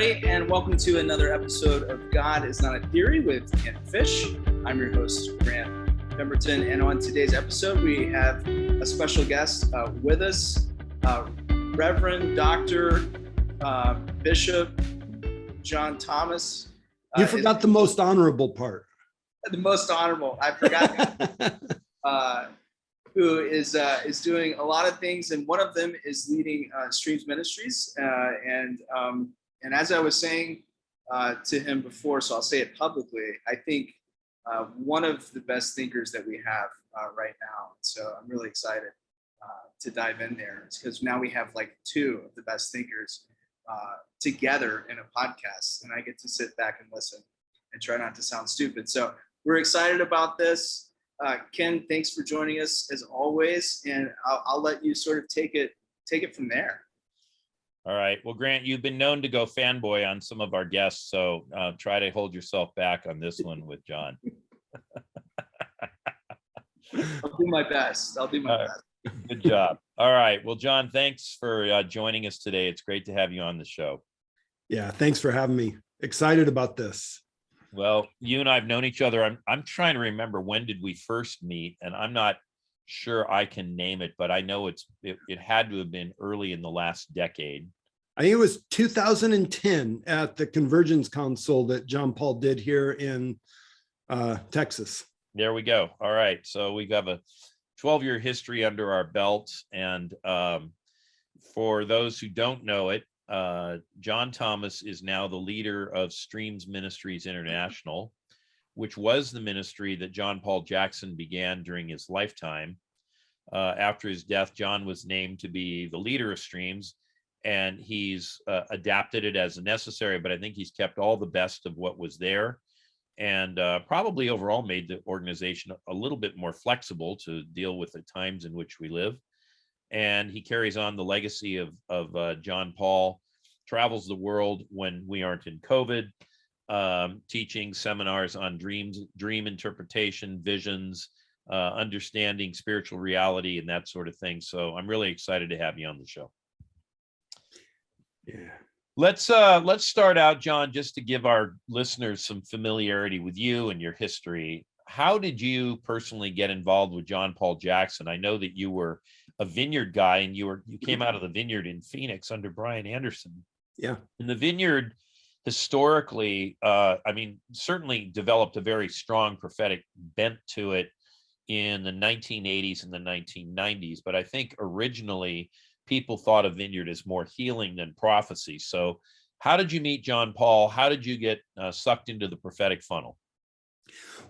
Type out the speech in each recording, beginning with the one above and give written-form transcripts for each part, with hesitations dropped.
everybody, and welcome to another episode of God is Not a Theory with Ken Fish. I'm your host, Grant Pemberton, and on today's episode, we have a special guest with us, Reverend Dr. Bishop John Thomas. You forgot the most honorable part. The most honorable. I forgot. Who is doing a lot of things, and one of them is leading Streams Ministries. And as I was saying to him before, so I'll say it publicly, I think one of the best thinkers that we have right now. So I'm really excited to dive in there, because now we have like two of the best thinkers together in a podcast, and I get to sit back and listen and try not to sound stupid. So we're excited about this. Ken, thanks for joining us as always, and I'll let you sort of take it from there. All right. Well, Grant, you've been known to go fanboy on some of our guests, so try to hold yourself back on this one with John. I'll do my best. Best. Good job. All right. Well, John, thanks for joining us today. It's great to have you on the show. Yeah, thanks for having me. Excited about this. Well, you and I have known each other. I'm trying to remember, when did we first meet? And I'm not sure I can name it, but I know it had to have been early in the last decade. I think it was 2010 at the Convergence Council that John Paul did here in Texas. There we go. All right. So we have a 12-year history under our belt. And for those who don't know it, John Thomas is now the leader of Streams Ministries International, which was the ministry that John Paul Jackson began during his lifetime. After his death, John was named to be the leader of Streams, and he's adapted it as necessary, but I think he's kept all the best of what was there, and probably overall made the organization a little bit more flexible to deal with the times in which we live. And he carries on the legacy of John Paul, travels the world when we aren't in COVID, teaching seminars on dreams, dream interpretation, visions, understanding spiritual reality, and that sort of thing. So I'm really excited to have you on the show. Yeah. Let's start out, John, just to give our listeners some familiarity with you and your history. How did you personally get involved with John Paul Jackson? I know that you were a Vineyard guy, and you came out of the Vineyard in Phoenix under Brian Anderson. Yeah. And the Vineyard historically, certainly developed a very strong prophetic bent to it in the 1980s and the 1990s. But I think originally people thought of Vineyard as more healing than prophecy. So how did you meet John Paul? How did you get sucked into the prophetic funnel?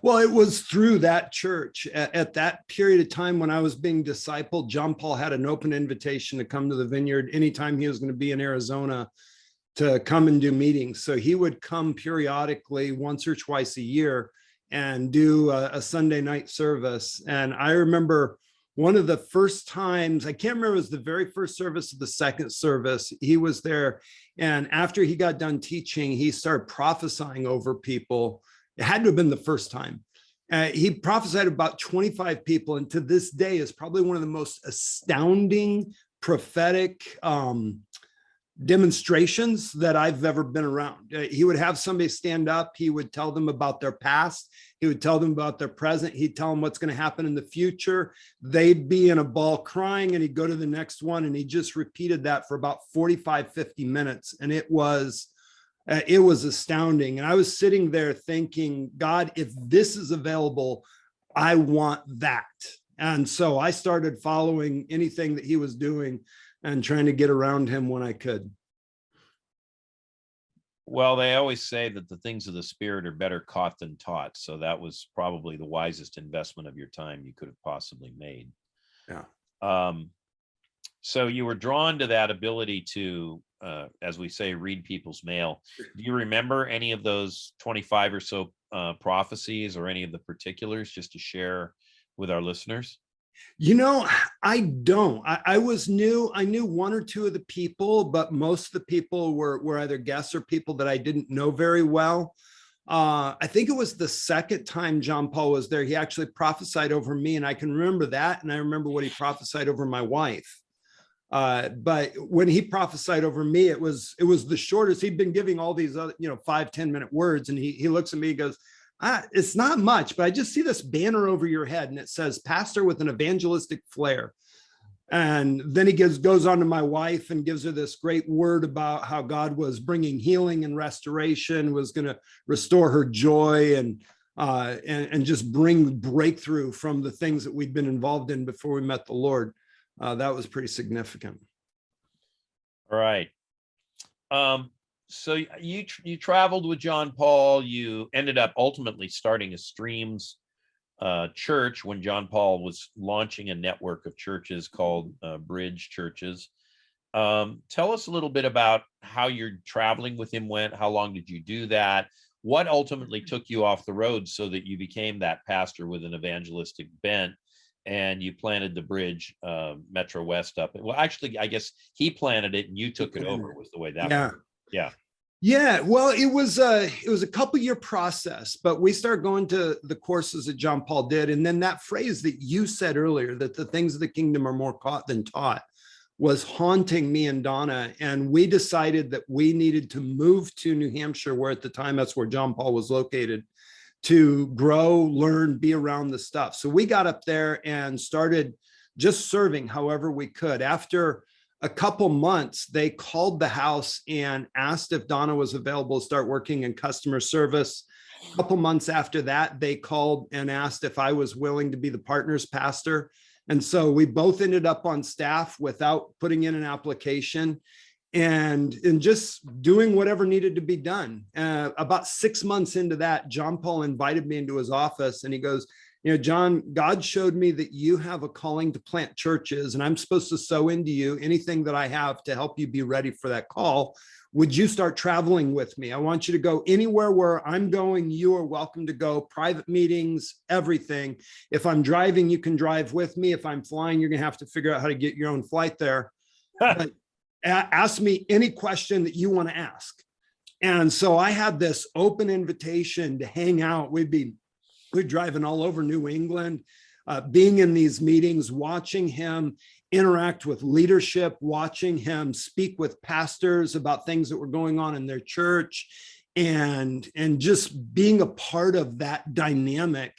Well, it was through that church. At that period of time when I was being discipled, John Paul had an open invitation to come to the Vineyard anytime he was going to be in Arizona to come and do meetings. So he would come periodically once or twice a year and do a Sunday night service. And I remember one of the first times, I can't remember, it was the very first service of the second service, he was there. And after he got done teaching, he started prophesying over people. It had to have been the first time. He prophesied about 25 people, and to this day is probably one of the most astounding prophetic demonstrations that I've ever been around. He would have somebody stand up. He would tell them about their past. He would tell them about their present. He'd tell them what's going to happen in the future. They'd be in a ball crying, and he'd go to the next one. And he just repeated that for about 45, 50 minutes. And it was astounding. And I was sitting there thinking, God, if this is available, I want that. And so I started following anything that he was doing and trying to get around him when I could. Well, they always say that the things of the Spirit are better caught than taught. So that was probably the wisest investment of your time you could have possibly made. Yeah. So you were drawn to that ability to, as we say, read people's mail. Do you remember any of those 25 or so prophecies, or any of the particulars, just to share with our listeners? You know, I don't. I knew one or two of the people, but most of the people were either guests or people that I didn't know very well. I think it was the second time John Paul was there, he actually prophesied over me, and I can remember that. And I remember what he prophesied over my wife. But when he prophesied over me, it was the shortest. He'd been giving all these other, 5-10 minute words. And he looks at me, he goes, it's not much, but I just see this banner over your head and it says pastor with an evangelistic flair. And then he goes on to my wife and gives her this great word about how God was bringing healing and restoration, was going to restore her joy and just bring breakthrough from the things that we'd been involved in before we met the Lord. That was pretty significant. All right. So you traveled with John Paul. You ended up ultimately starting a Streams church when John Paul was launching a network of churches called Bridge Churches. Tell us a little bit about how your traveling with him went. How long did you do that? What ultimately took you off the road so that you became that pastor with an evangelistic bent and you planted the Bridge Metro West up? Well, actually, I guess he planted it and you took it over, was the way that went. Yeah. Yeah, well, it was a couple-year process, but we started going to the courses that John Paul did. And then that phrase that you said earlier, that the things of the kingdom are more caught than taught, was haunting me and Donna. And we decided that we needed to move to New Hampshire, where at the time that's where John Paul was located, to grow, learn, be around the stuff. So we got up there and started just serving however we could. After a couple months, they called the house and asked if Donna was available to start working in customer service. A couple months after that, they called and asked if I was willing to be the partner's pastor. And so we both ended up on staff without putting in an application and just doing whatever needed to be done. About 6 months into that, John Paul invited me into his office and he goes, John, God showed me that you have a calling to plant churches and I'm supposed to sow into you anything that I have to help you be ready for that call. Would you start traveling with me? I want you to go anywhere where I'm going. You are welcome to go. Private meetings, everything. If I'm driving, you can drive with me. If I'm flying, you're going to have to figure out how to get your own flight there. But ask me any question that you want to ask. And so I had this open invitation to hang out. We're driving all over New England, being in these meetings, watching him interact with leadership, watching him speak with pastors about things that were going on in their church, and just being a part of that dynamic.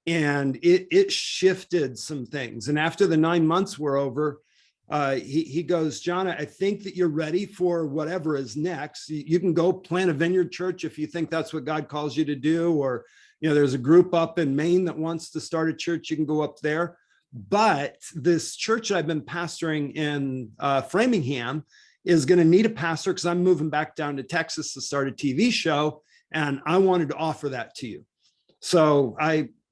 And it shifted some things. And after the 9 months were over, he goes, John, I think that you're ready for whatever is next. You can go plant a vineyard church if you think that's what God calls you to do, or there's a group up in Maine that wants to start a church. You can go up there. But this church I've been pastoring in Framingham is going to need a pastor because I'm moving back down to Texas to start a TV show. And I wanted to offer that to you. So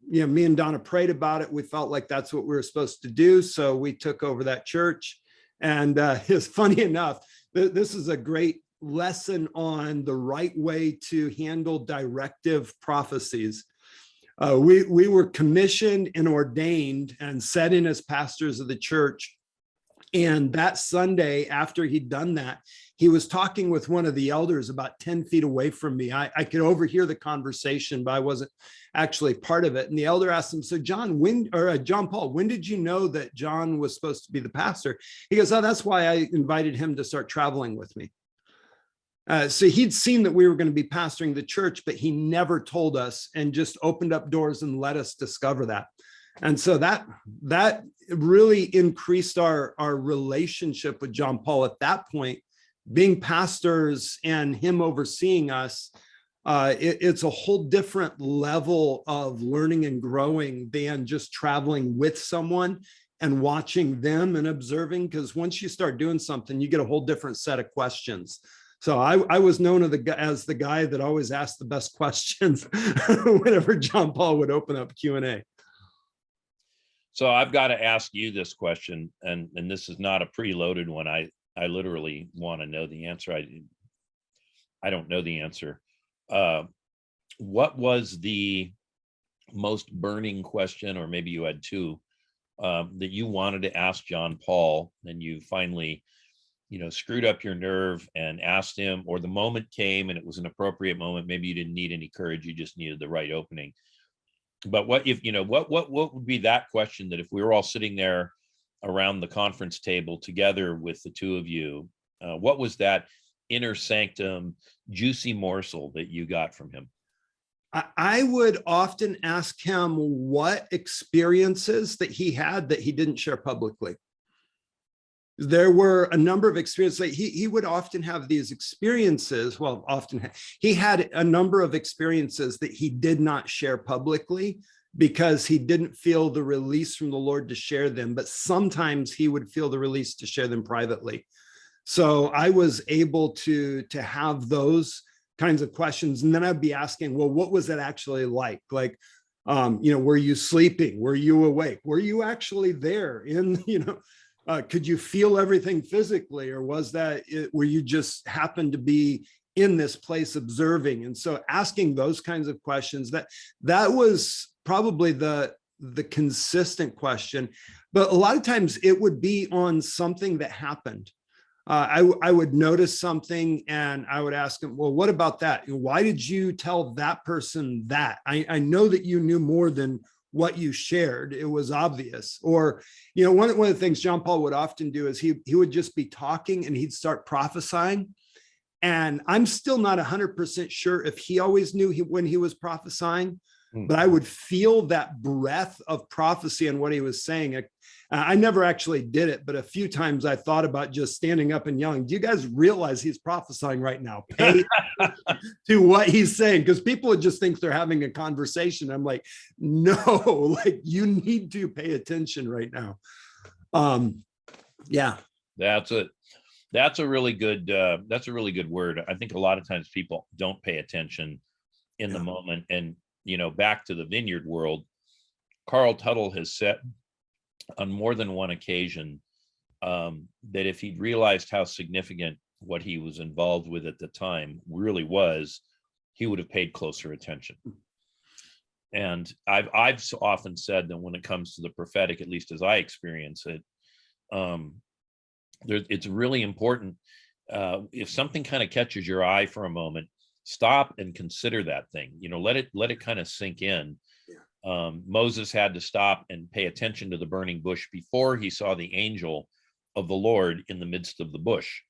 me and Donna prayed about it. We felt like that's what we were supposed to do. So we took over that church. And it's funny enough, this is a great lesson on the right way to handle directive prophecies. We were commissioned and ordained and set in as pastors of the church. And that Sunday, after he'd done that, he was talking with one of the elders about 10 feet away from me. I could overhear the conversation, but I wasn't actually part of it. And the elder asked him, so John Paul, when did you know that John was supposed to be the pastor? He goes, oh, that's why I invited him to start traveling with me. So he'd seen that we were going to be pastoring the church, but he never told us and just opened up doors and let us discover that. And so that really increased our relationship with John Paul at that point. Being pastors and him overseeing us, it's a whole different level of learning and growing than just traveling with someone and watching them and observing, because once you start doing something, you get a whole different set of questions. So I was known as the guy that always asked the best questions whenever John Paul would open up Q&A. So I've got to ask you this question, and this is not a preloaded one. I literally want to know the answer. I don't know the answer. What was the most burning question, or maybe you had two, that you wanted to ask John Paul, and you finally screwed up your nerve and asked him, or the moment came and it was an appropriate moment? Maybe you didn't need any courage, you just needed the right opening. But what if, what would be that question that if we were all sitting there around the conference table together with the two of you, what was that inner sanctum juicy morsel that you got from him? I would often ask him what experiences that he had that he didn't share publicly. There were a number of experiences. Like he would often have these experiences. Well, he had a number of experiences that he did not share publicly because he didn't feel the release from the Lord to share them. But sometimes he would feel the release to share them privately. So I was able to have those kinds of questions. And then I'd be asking, well, what was it actually like? Like, were you sleeping? Were you awake? Were you actually there could you feel everything physically, or was that where you just happened to be in this place observing? And so asking those kinds of questions, that was probably the consistent question. But a lot of times it would be on something that happened. I would notice something and I would ask him, well, what about that? Why did you tell that person that? I know that you knew more than what you shared. It was obvious. Or, one of the things John Paul would often do is he would just be talking and he'd start prophesying. And I'm still not 100% sure if he always knew when he was prophesying, but I would feel that breath of prophecy in what he was saying. I never actually did it, but a few times I thought about just standing up and yelling, do you guys realize he's prophesying right now? Pay to what he's saying, because people would just think they're having a conversation. I'm like, no, like you need to pay attention right now. Yeah. That's a really good word. I think a lot of times people don't pay attention in the moment. And, back to the vineyard world, Carl Tuttle has said on more than one occasion that if he'd realized how significant what he was involved with at the time really was, he would have paid closer attention. And I've so often said that when it comes to the prophetic, at least as I experience it, it's really important. If something kind of catches your eye for a moment, stop and consider that thing. Let it kind of sink in. Moses had to stop and pay attention to the burning bush before he saw the angel of the Lord in the midst of the bush.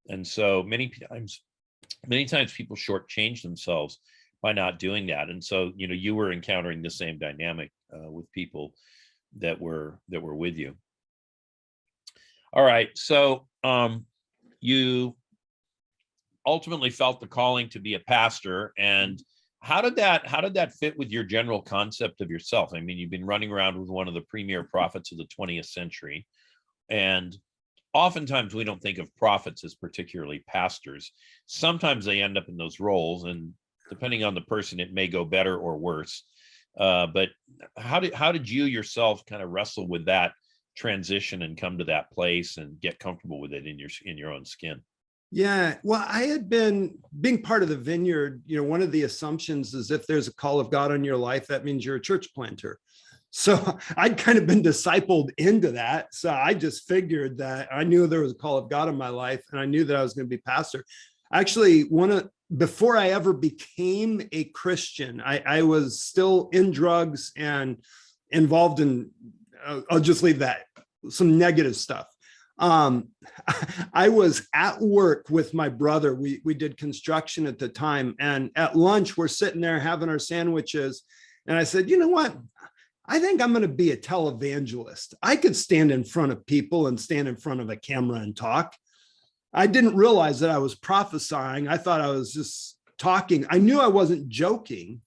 And so many times people shortchange themselves by not doing that. And so, you were encountering the same dynamic with people that were with you. All right. So you ultimately felt the calling to be a pastor. And how did that fit with your general concept of yourself? I mean, you've been running around with one of the premier prophets of the 20th century. And oftentimes we don't think of prophets as particularly pastors. Sometimes they end up in those roles, and depending on the person, it may go better or worse. But how did you yourself kind of wrestle with that transition and come to that place and get comfortable with it in your own skin? Yeah, well, I had been being part of the vineyard. One of the assumptions is if there's a call of God on your life, that means you're a church planter. So I'd kind of been discipled into that. So I just figured that I knew there was a call of God in my life, and I knew that I was going to be pastor. Actually, before I ever became a Christian, I was still in drugs and involved in, I'll just leave that, some negative stuff. I was at work with my brother. We did construction at the time, and at lunch we're sitting there having our sandwiches, and I said, you know what? I think I'm going to be a televangelist. I could stand in front of people and stand in front of a camera and talk. I didn't realize that I was prophesying. I thought I was just talking. I knew I wasn't joking.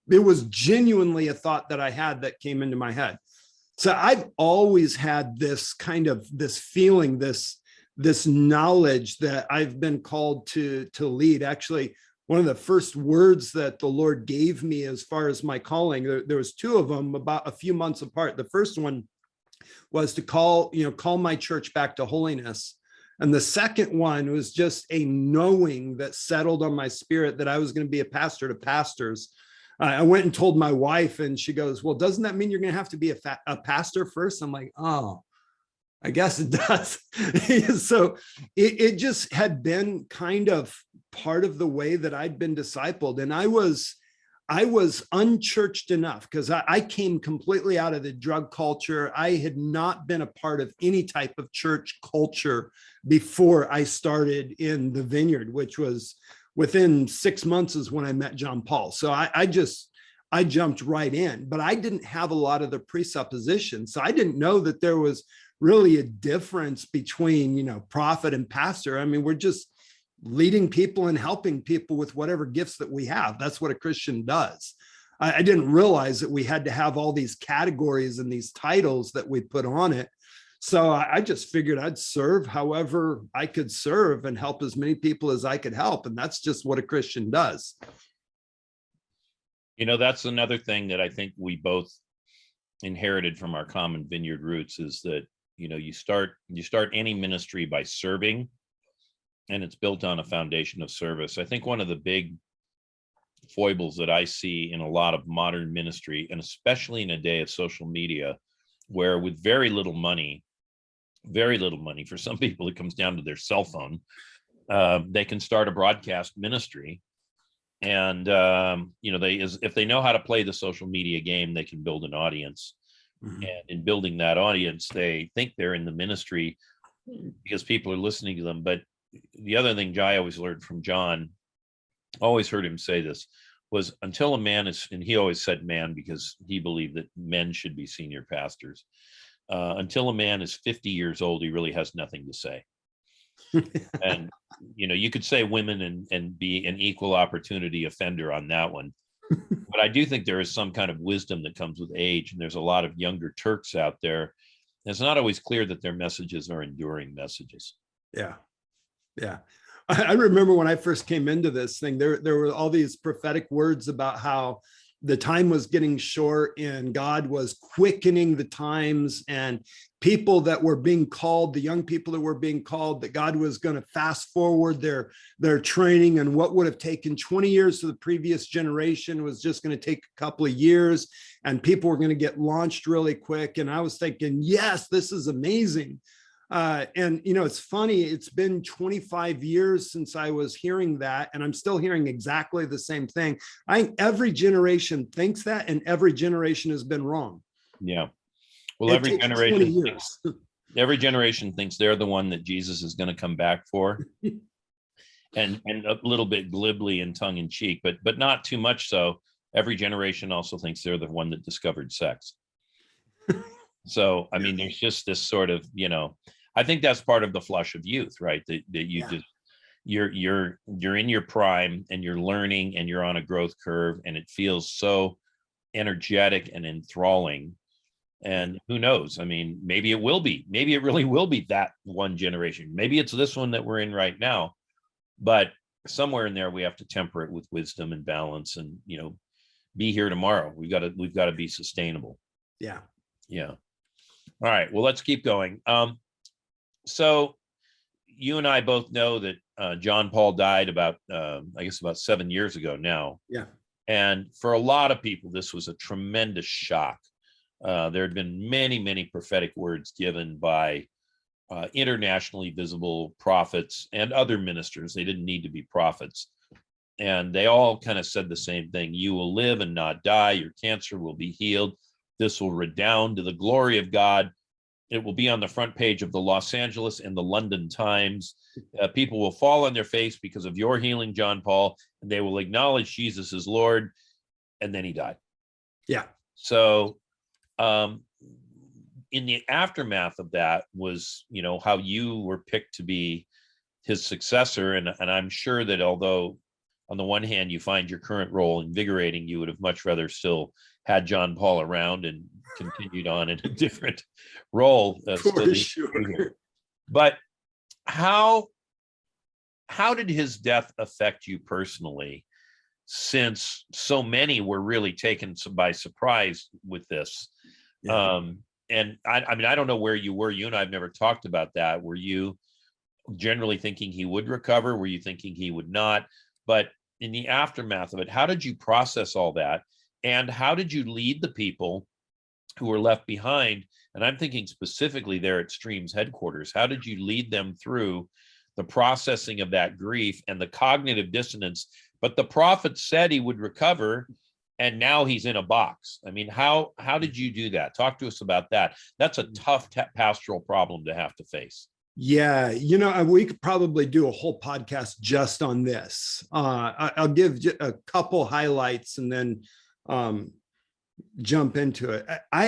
It was genuinely a thought that I had that came into my head. So I've always had this feeling, this knowledge that I've been called to lead. Actually, one of the first words that the Lord gave me as far as my calling, there was two of them about a few months apart. The first one was to call my church back to holiness. And the second one was just a knowing that settled on my spirit that I was going to be a pastor to pastors. I went and told my wife, and she goes, well, doesn't that mean you're going to have to be a pastor first? I'm like, oh, I guess it does. So it just had been kind of part of the way that I'd been discipled. And I was I was unchurched enough because I came completely out of the drug culture. I had not been a part of any type of church culture before I started in the Vineyard, which was within 6 months is when I met John Paul. So I jumped right in, but I didn't have a lot of the presuppositions. So I didn't know that there was really a difference between, prophet and pastor. I mean, we're just leading people and helping people with whatever gifts that we have. That's what a Christian does. I didn't realize that we had to have all these categories and these titles that we put on it. So I just figured I'd serve however I could serve and help as many people as I could help. And that's just what a Christian does. That's another thing that I think we both inherited from our common Vineyard roots is that, you start any ministry by serving, and it's built on a foundation of service. I think one of the big foibles that I see in a lot of modern ministry, and especially in a day of social media, where with very little money, for some people, it comes down to their cell phone, they can start a broadcast ministry. And, if they know how to play the social media game, they can build an audience. Mm-hmm. And in building that audience, they think they're in the ministry because people are listening to them. But the other thing I always learned from John, always heard him say this, was until a man is, and he always said man because he believed that men should be senior pastors. Until a man is 50 years old, he really has nothing to say. And, you could say women and be an equal opportunity offender on that one. But I do think there is some kind of wisdom that comes with age. And there's a lot of younger Turks out there. It's not always clear that their messages are enduring messages. Yeah. Yeah. I remember when I first came into this thing, there were all these prophetic words about how the time was getting short and God was quickening the times, and people that were being called, the young people that were being called, that God was going to fast forward their training, and what would have taken 20 years to the previous generation was just going to take a couple of years, and people were going to get launched really quick. And I was thinking, yes, this is amazing. And, it's funny, it's been 25 years since I was hearing that, and I'm still hearing exactly the same thing. I think every generation thinks that, and every generation has been wrong. Yeah. Well, every generation thinks they're the one that Jesus is going to come back for. and a little bit glibly and tongue in cheek, but not too much so. Every generation also thinks they're the one that discovered sex. So, I mean, there's just this sort of, I think that's part of the flush of youth, right? That you just, you're in your prime and you're learning and you're on a growth curve, and it feels so energetic and enthralling. And who knows? I mean, maybe it really will be that one generation. Maybe it's this one that we're in right now, but somewhere in there we have to temper it with wisdom and balance, and be here tomorrow. We've got to be sustainable. Yeah. All right. Well, let's keep going. So you and I both know that John Paul died about 7 years ago now. Yeah. And for a lot of people, this was a tremendous shock. There had been many, many prophetic words given by internationally visible prophets and other ministers. They didn't need to be prophets. And they all kind of said the same thing. You will live and not die. Your cancer will be healed. This will redound to the glory of God. It will be on the front page of the Los Angeles and the London Times. People will fall on their face because of your healing, John Paul, and they will acknowledge Jesus as Lord. And then he died. Yeah. So in the aftermath of that was, how you were picked to be his successor. And I'm sure that although on the one hand, you find your current role invigorating, you would have much rather still had John Paul around and continued on in a different role. For sure. But how did his death affect you personally, since so many were really taken by surprise with this? Yeah. And I mean, I don't know where you were. You and I have never talked about that. Were you generally thinking he would recover? Were you thinking he would not? But in the aftermath of it, how did you process all that? And how did you lead the people who were left behind? And I'm thinking specifically there at Stream's headquarters. How did you lead them through the processing of that grief and the cognitive dissonance? But the prophet said he would recover, and now he's in a box. I mean, how did you do that? Talk to us about that. That's a tough pastoral problem to have to face. Yeah, we could probably do a whole podcast just on this. I'll give a couple highlights and then jump into it. I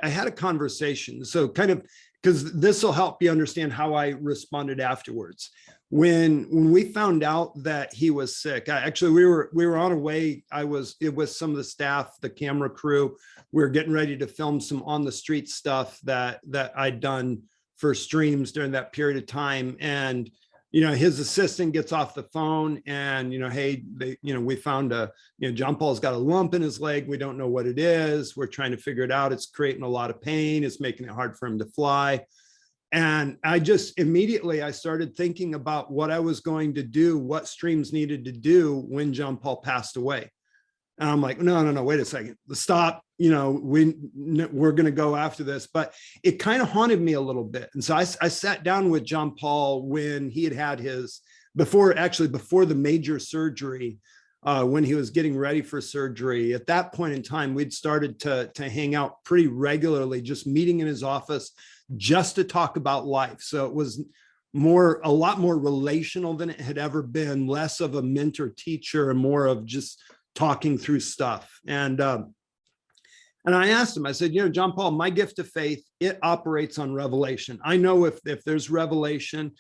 had a conversation, so kind of, because this will help you understand how I responded afterwards. When we found out that he was sick, we were on our way. It was some of the staff, the camera crew. We were getting ready to film some on the street stuff that I'd done for streams during that period of time. And his assistant gets off the phone and, hey, we found John Paul's got a lump in his leg. We don't know what it is. We're trying to figure it out. It's creating a lot of pain. It's making it hard for him to fly. And I just immediately, I started thinking about what I was going to do, what streams needed to do when John Paul passed away. And I'm like, no, wait a second, stop. We're going to go after this, but it kind of haunted me a little bit. And so I sat down with John Paul when he had his, before the major surgery, when he was getting ready for surgery. At that point in time, we'd started to hang out pretty regularly, just meeting in his office just to talk about life. So it was a lot more relational than it had ever been, less of a mentor teacher and more of just talking through stuff. And I asked him, I said, John Paul, my gift of faith, it operates on revelation. I know if there's revelation,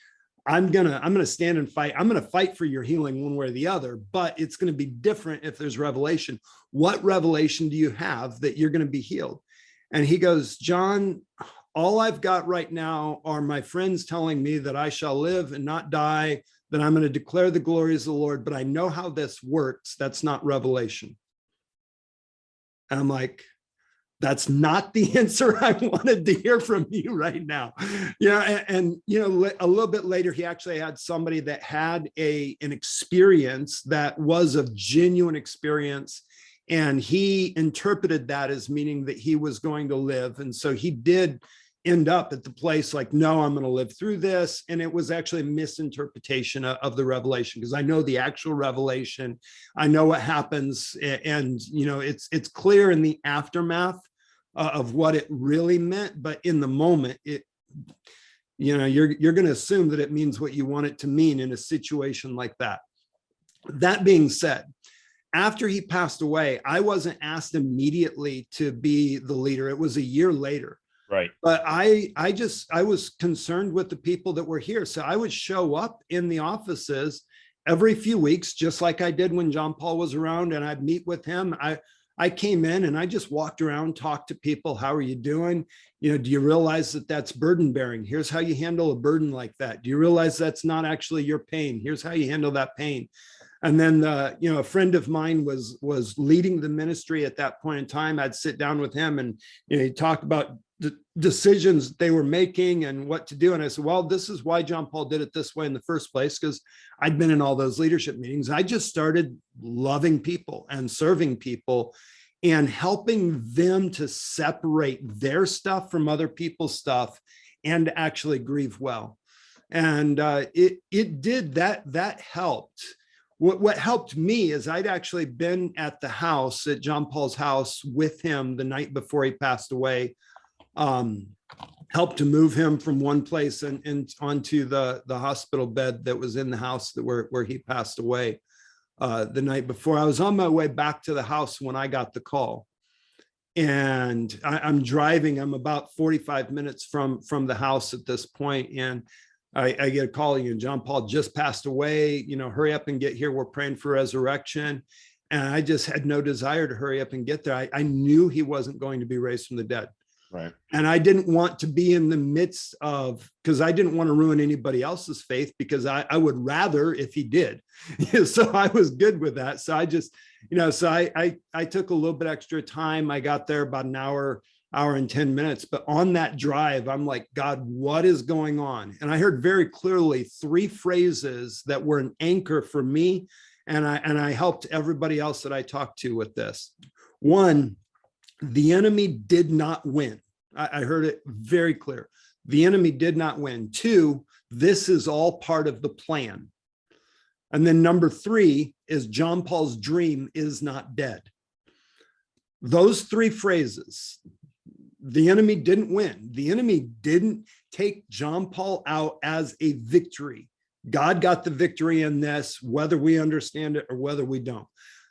I'm gonna stand and fight. I'm gonna fight for your healing one way or the other, but it's gonna be different if there's revelation. What revelation do you have that you're gonna be healed? And he goes, John, all I've got right now are my friends telling me that I shall live and not die, that I'm going to declare the glories of the Lord, but I know how this works. That's not revelation. And I'm like, that's not the answer I wanted to hear from you right now. And a little bit later, he actually had somebody that had an experience that was a genuine experience. And he interpreted that as meaning that he was going to live. And so he did end up at the place like, no, I'm going to live through this. And it was actually a misinterpretation of the revelation, because I know the actual revelation. I know what happens. And, it's clear in the aftermath of what it really meant. But in the moment, you're going to assume that it means what you want it to mean in a situation like that. That being said, after he passed away, I wasn't asked immediately to be the leader. It was a year later. Right. But I was concerned with the people that were here. So I would show up in the offices every few weeks, just like I did when John Paul was around, and I'd meet with him. I came in and I just walked around, talked to people. How are you doing? Do you realize that that's burden bearing? Here's how you handle a burden like that. Do you realize that's not actually your pain? Here's how you handle that pain. And then, a friend of mine was leading the ministry at that point in time. I'd sit down with him and, he'd talk about the decisions they were making and what to do. And I said, well, this is why John Paul did it this way in the first place, because I'd been in all those leadership meetings. I just started loving people and serving people and helping them to separate their stuff from other people's stuff and to actually grieve well. And it did that helped. What helped me is I'd actually been at the house, at John Paul's house, with him the night before he passed away, helped to move him from one place and onto the hospital bed that was in the house where he passed away the night before. I was on my way back to the house when I got the call. And I'm driving, I'm about 45 minutes from the house at this point, and I get a call, John Paul just passed away, hurry up and get here. We're praying for resurrection. And I just had no desire to hurry up and get there. I knew he wasn't going to be raised from the dead. Right. And I didn't want to be in the midst of, because I didn't want to ruin anybody else's faith, because I would rather if he did. So I was good with that. So I just, I took a little bit extra time. I got there about an hour and 10 minutes. But on that drive, I'm like, God, what is going on? And I heard very clearly 3 phrases that were an anchor for me. And I helped everybody else that I talked to with this. 1, the enemy did not win. I heard it very clear. The enemy did not win. 2, this is all part of the plan. And then number 3 is John Paul's dream is not dead. those three phrases, the enemy didn't win. The enemy didn't take John Paul out as a victory. God got the victory in this, whether we understand it or whether we don't.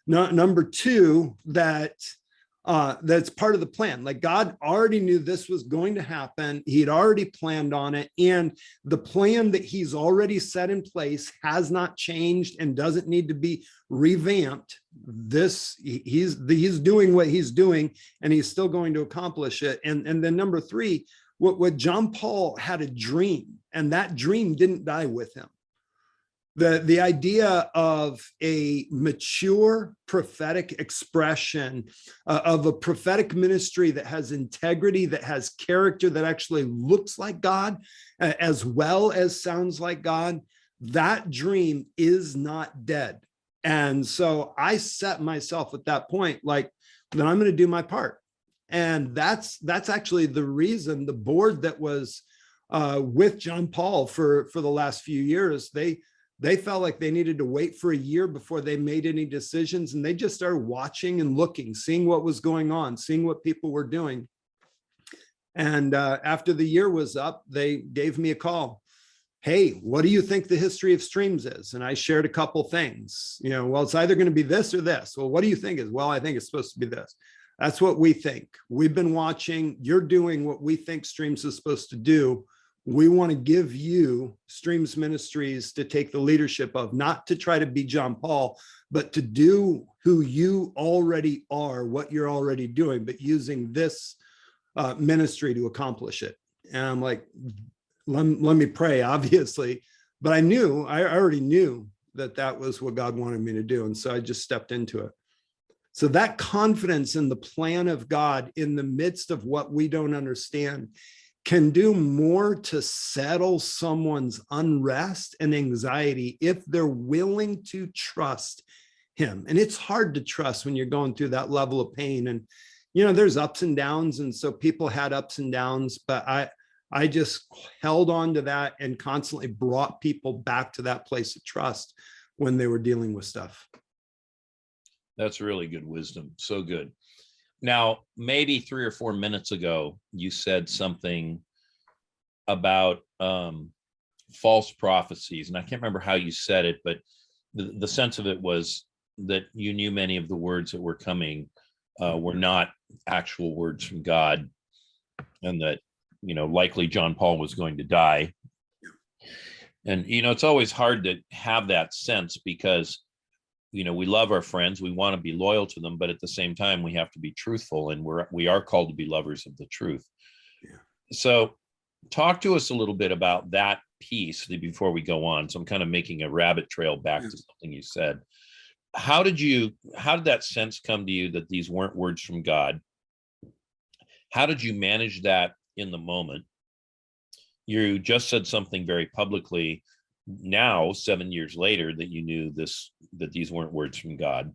Number two, that's part of the plan. Like, God already knew this was going to happen. He'd already planned on it. And the plan that he's already set in place has not changed and doesn't need to be revamped. He's doing what he's doing, and he's still going to accomplish it. And then number three, what John Paul had a dream, and that dream didn't die with him. The idea of a mature prophetic expression, of a prophetic ministry that has integrity, that has character, that actually looks like God, as well as sounds like God, that dream is not dead. And so I set myself at that point, like, then I'm going to do my part. And that's actually the reason the board that was with John Paul for the last few years, they felt like they needed to wait for a year before they made any decisions. And they just started watching and looking, seeing what was going on, seeing what people were doing. And after the year was up, they gave me a call. Hey, what do you think the history of streams is? And I shared a couple things. Well, it's either going to be this or this. Well, what do you think is? Well, I think it's supposed to be this. That's what we think. We've been watching. You're doing what we think streams is supposed to do. We want to give you Streams Ministries to take the leadership of, not to try to be John Paul, but to do who you already are, what you're already doing, but using this ministry to accomplish it. And I'm like, let me pray, obviously, but I already knew that was what God wanted me to do. And so I just stepped into it. So that confidence in the plan of God in the midst of what we don't understand can do more to settle someone's unrest and anxiety if they're willing to trust him. And it's hard to trust when you're going through that level of pain. And, there's ups and downs. And so people had ups and downs, but I just held on to that and constantly brought people back to that place of trust when they were dealing with stuff. That's really good wisdom. So good. Now, maybe 3 or 4 minutes ago, you said something about false prophecies, and I can't remember how you said it, but the sense of it was that you knew many of the words that were coming were not actual words from God, and that, likely John Paul was going to die. And, it's always hard to have that sense because we love our friends, we want to be loyal to them, but at the same time, we have to be truthful, and we are called to be lovers of the truth. Yeah. So talk to us a little bit about that piece before we go on. So I'm kind of making a rabbit trail back to something you said. How did that sense come to you that these weren't words from God? How did you manage that in the moment? You just said something very publicly now, 7 years later, that you knew that these weren't words from God.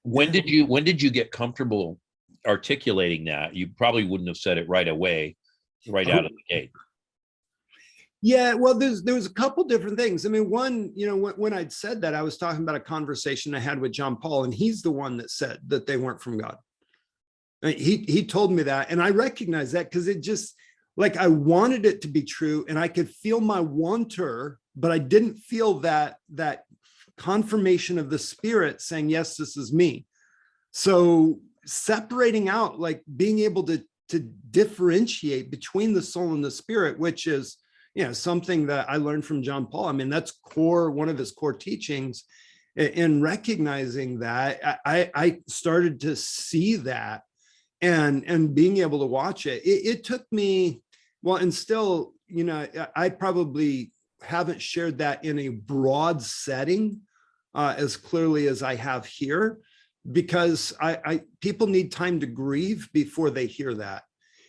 When did you get comfortable articulating that? You probably wouldn't have said it right away, right out of the gate. Yeah, well, there was a couple different things. I mean, one, when I'd said that, I was talking about a conversation I had with John Paul, and he's the one that said that they weren't from God. I mean, he told me that, and I recognize that because it just, like, I wanted it to be true, and I could feel my wanter, but I didn't feel that confirmation of the Spirit saying, yes, this is me. So separating out, like being able to differentiate between the soul and the spirit, which is, something that I learned from John Paul. I mean, that's one of his core teachings. In recognizing that, I started to see that and being able to watch it. It took me, well, and still, I probably haven't shared that in a broad setting as clearly as I have here, because people need time to grieve before they hear that.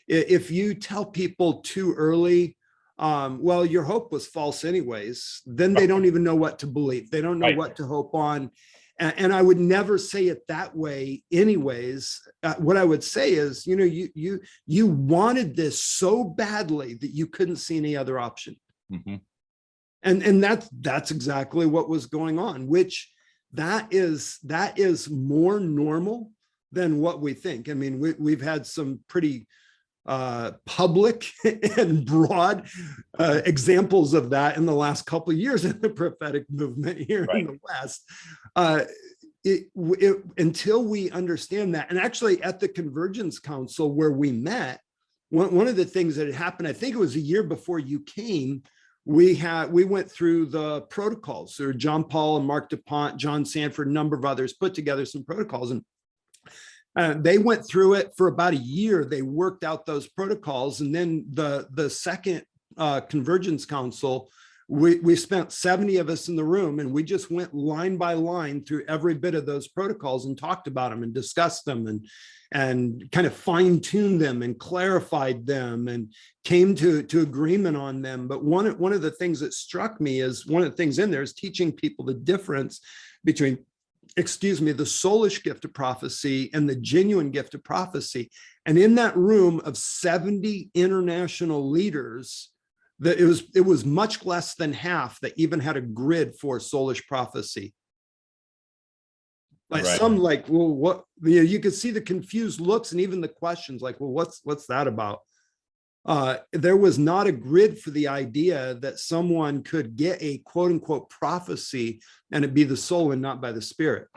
If you tell people too early, well, your hope was false anyways, then they don't even know what to believe. They don't know what to hope on. And I would never say it that way anyways. What I would say is, you wanted this so badly that you couldn't see any other option. Mm-hmm. And that's exactly what was going on, which that is more normal than what we think. I mean, we've had some pretty public and broad examples of that in the last couple of years in the prophetic movement here in the West. Until we understand that, and actually at the Convergence Council where we met, one of the things that had happened, I think it was a year before you came, we went through the protocols. So John Paul and Mark DuPont, John Sanford, a number of others put together some protocols, and they went through it for about a year. They worked out those protocols, and then the second Convergence Council, we spent 70 of us in the room, and we just went line by line through every bit of those protocols and talked about them and discussed them and kind of fine-tuned them and clarified them and came to agreement on them. But one of the things that struck me is one of the things in there is teaching people the difference between, the soulish gift of prophecy and the genuine gift of prophecy. And in that room of 70 international leaders, that it was much less than half that even had a grid for soulish prophecy. Like some well, what, you could see the confused looks and even the questions like, well, what's that about? There was not a grid for the idea that someone could get a quote unquote prophecy and it be the soul and not by the spirit.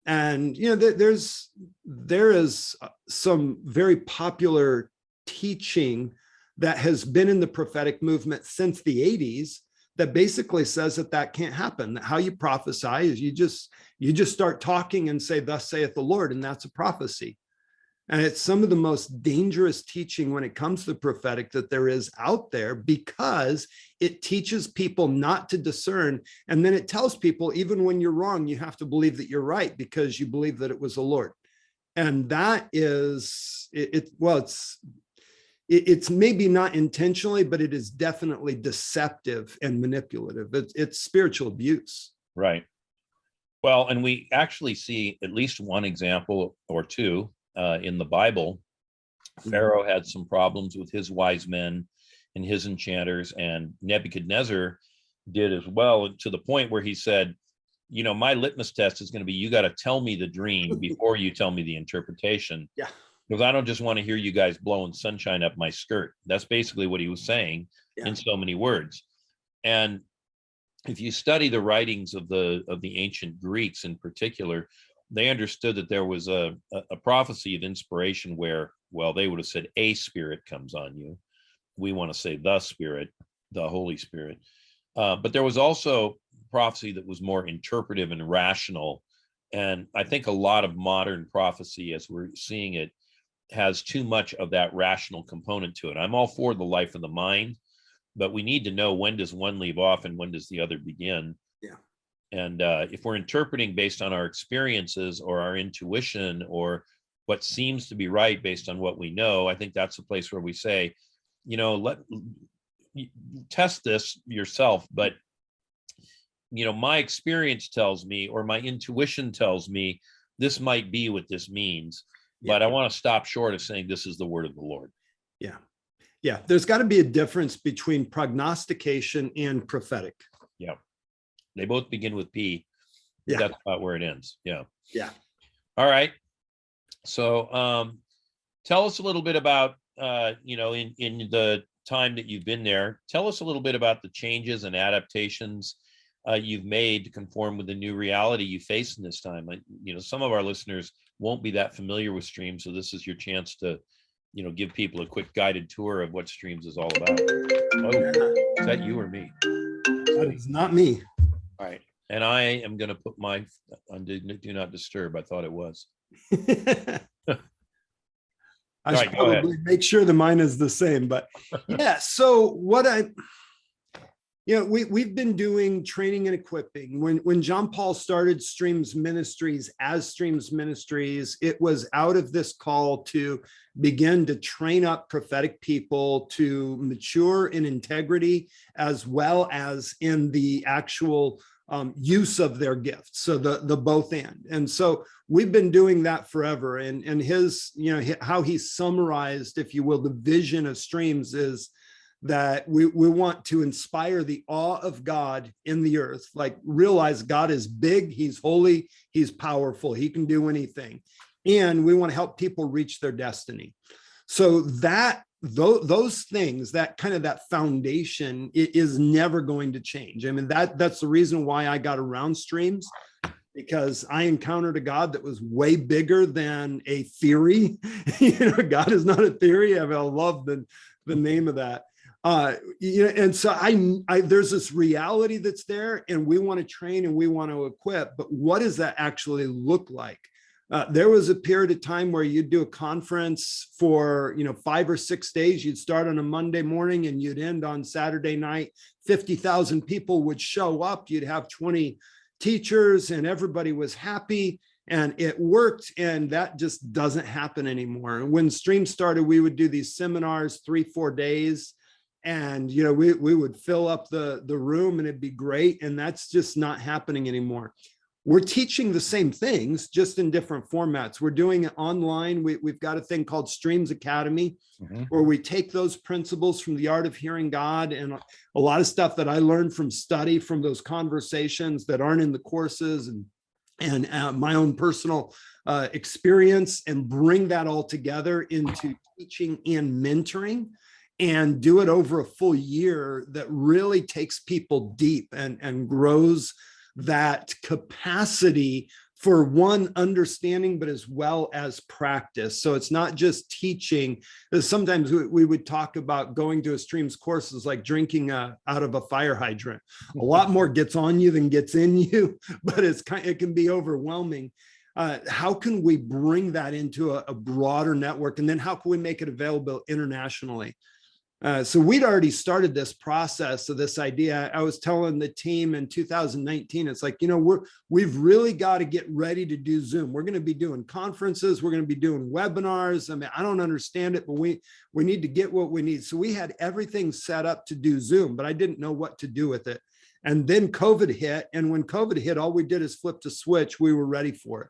And, there is some very popular teaching that has been in the prophetic movement since the 80s that basically says that can't happen. That how you prophesy is you just start talking and say, thus saith the Lord, and that's a prophecy. And it's some of the most dangerous teaching when it comes to the prophetic that there is out there, because it teaches people not to discern. And then it tells people, even when you're wrong, you have to believe that you're right because you believe that it was the Lord. And that is, it's maybe not intentionally, but it is definitely deceptive and manipulative. It's spiritual abuse. Right. Well, and we actually see at least one example or two in the Bible. Pharaoh had some problems with his wise men and his enchanters, and Nebuchadnezzar did as well, to the point where he said, my litmus test is going to be, you got to tell me the dream before you tell me the interpretation. Yeah. Because I don't just want to hear you guys blowing sunshine up my skirt. That's basically what he was saying in so many words. And if you study the writings of the ancient Greeks in particular, they understood that there was a prophecy of inspiration where, well, they would have said a spirit comes on you. We want to say the Spirit, the Holy Spirit. But there was also prophecy that was more interpretive and rational. And I think a lot of modern prophecy, as we're seeing it, has too much of that rational component to it. I'm all for the life of the mind, but we need to know, when does one leave off and when does the other begin? Yeah. And if we're interpreting based on our experiences or our intuition or what seems to be right based on what we know, I think that's a place where we say, test this yourself. But, my experience tells me, or my intuition tells me, this might be what this means. But I want to stop short of saying this is the word of the Lord. Yeah. Yeah. There's got to be a difference between prognostication and prophetic. Yeah. They both begin with P. Yeah. That's about where it ends. Yeah. Yeah. All right. So tell us a little bit about, in the time that you've been there, tell us a little bit about the changes and adaptations you've made to conform with the new reality you face in this time. Some of our listeners won't be that familiar with Streams, so this is your chance to, give people a quick guided tour of what Streams is all about. Oh, is that you or me? That is not me. All right, and I am going to put my on do not disturb. I thought it was. I should probably make sure the mine is the same, but yeah. So what we've been doing training and equipping. When John Paul started Streams Ministries as Streams Ministries, it was out of this call to begin to train up prophetic people to mature in integrity as well as in the actual use of their gifts. So the both and so we've been doing that forever. And his, how he summarized, if you will, the vision of Streams is that we want to inspire the awe of God in the earth, like realize God is big, he's holy, he's powerful, he can do anything. and we want to help people reach their destiny. So that those things, that kind of that foundation is never going to change. I mean, that's the reason why I got around streams, because I encountered a God that was way bigger than a theory. God is not a theory. I mean, I love the name of that. And so I there's this reality that's there, and we want to train and we want to equip, but what does that actually look like? There was a period of time where you'd do a conference for 5 or 6 days. You'd start on a Monday morning and you'd end on Saturday night. 50,000 people would show up. You'd have 20 teachers and everybody was happy and it worked. And that just doesn't happen anymore. When Stream started, we would do these seminars 3-4 days, and we would fill up the room and it'd be great. And that's just not happening anymore. We're teaching the same things, just in different formats. We're doing it online. We've got a thing called Streams Academy, where we take those principles from the art of hearing God and a lot of stuff that I learned from study, from those conversations that aren't in the courses, and my own personal experience, and bring that all together into teaching and mentoring, and do it over a full year that really takes people deep and grows that capacity for one, understanding, but as well as practice. So it's not just teaching. Sometimes we would talk about going to a Streams courses like drinking out of a fire hydrant. A lot more gets on you than gets in you, but it can be overwhelming. How can we bring that into a broader network? And then how can we make it available internationally? So we'd already started this process of this idea. I was telling the team in 2019, it's like, we've really got to get ready to do Zoom. We're going to be doing conferences. We're going to be doing webinars. I mean, I don't understand it, but we need to get what we need. So we had everything set up to do Zoom, but I didn't know what to do with it. And then COVID hit. And when COVID hit, all we did is flip the switch. We were ready for it.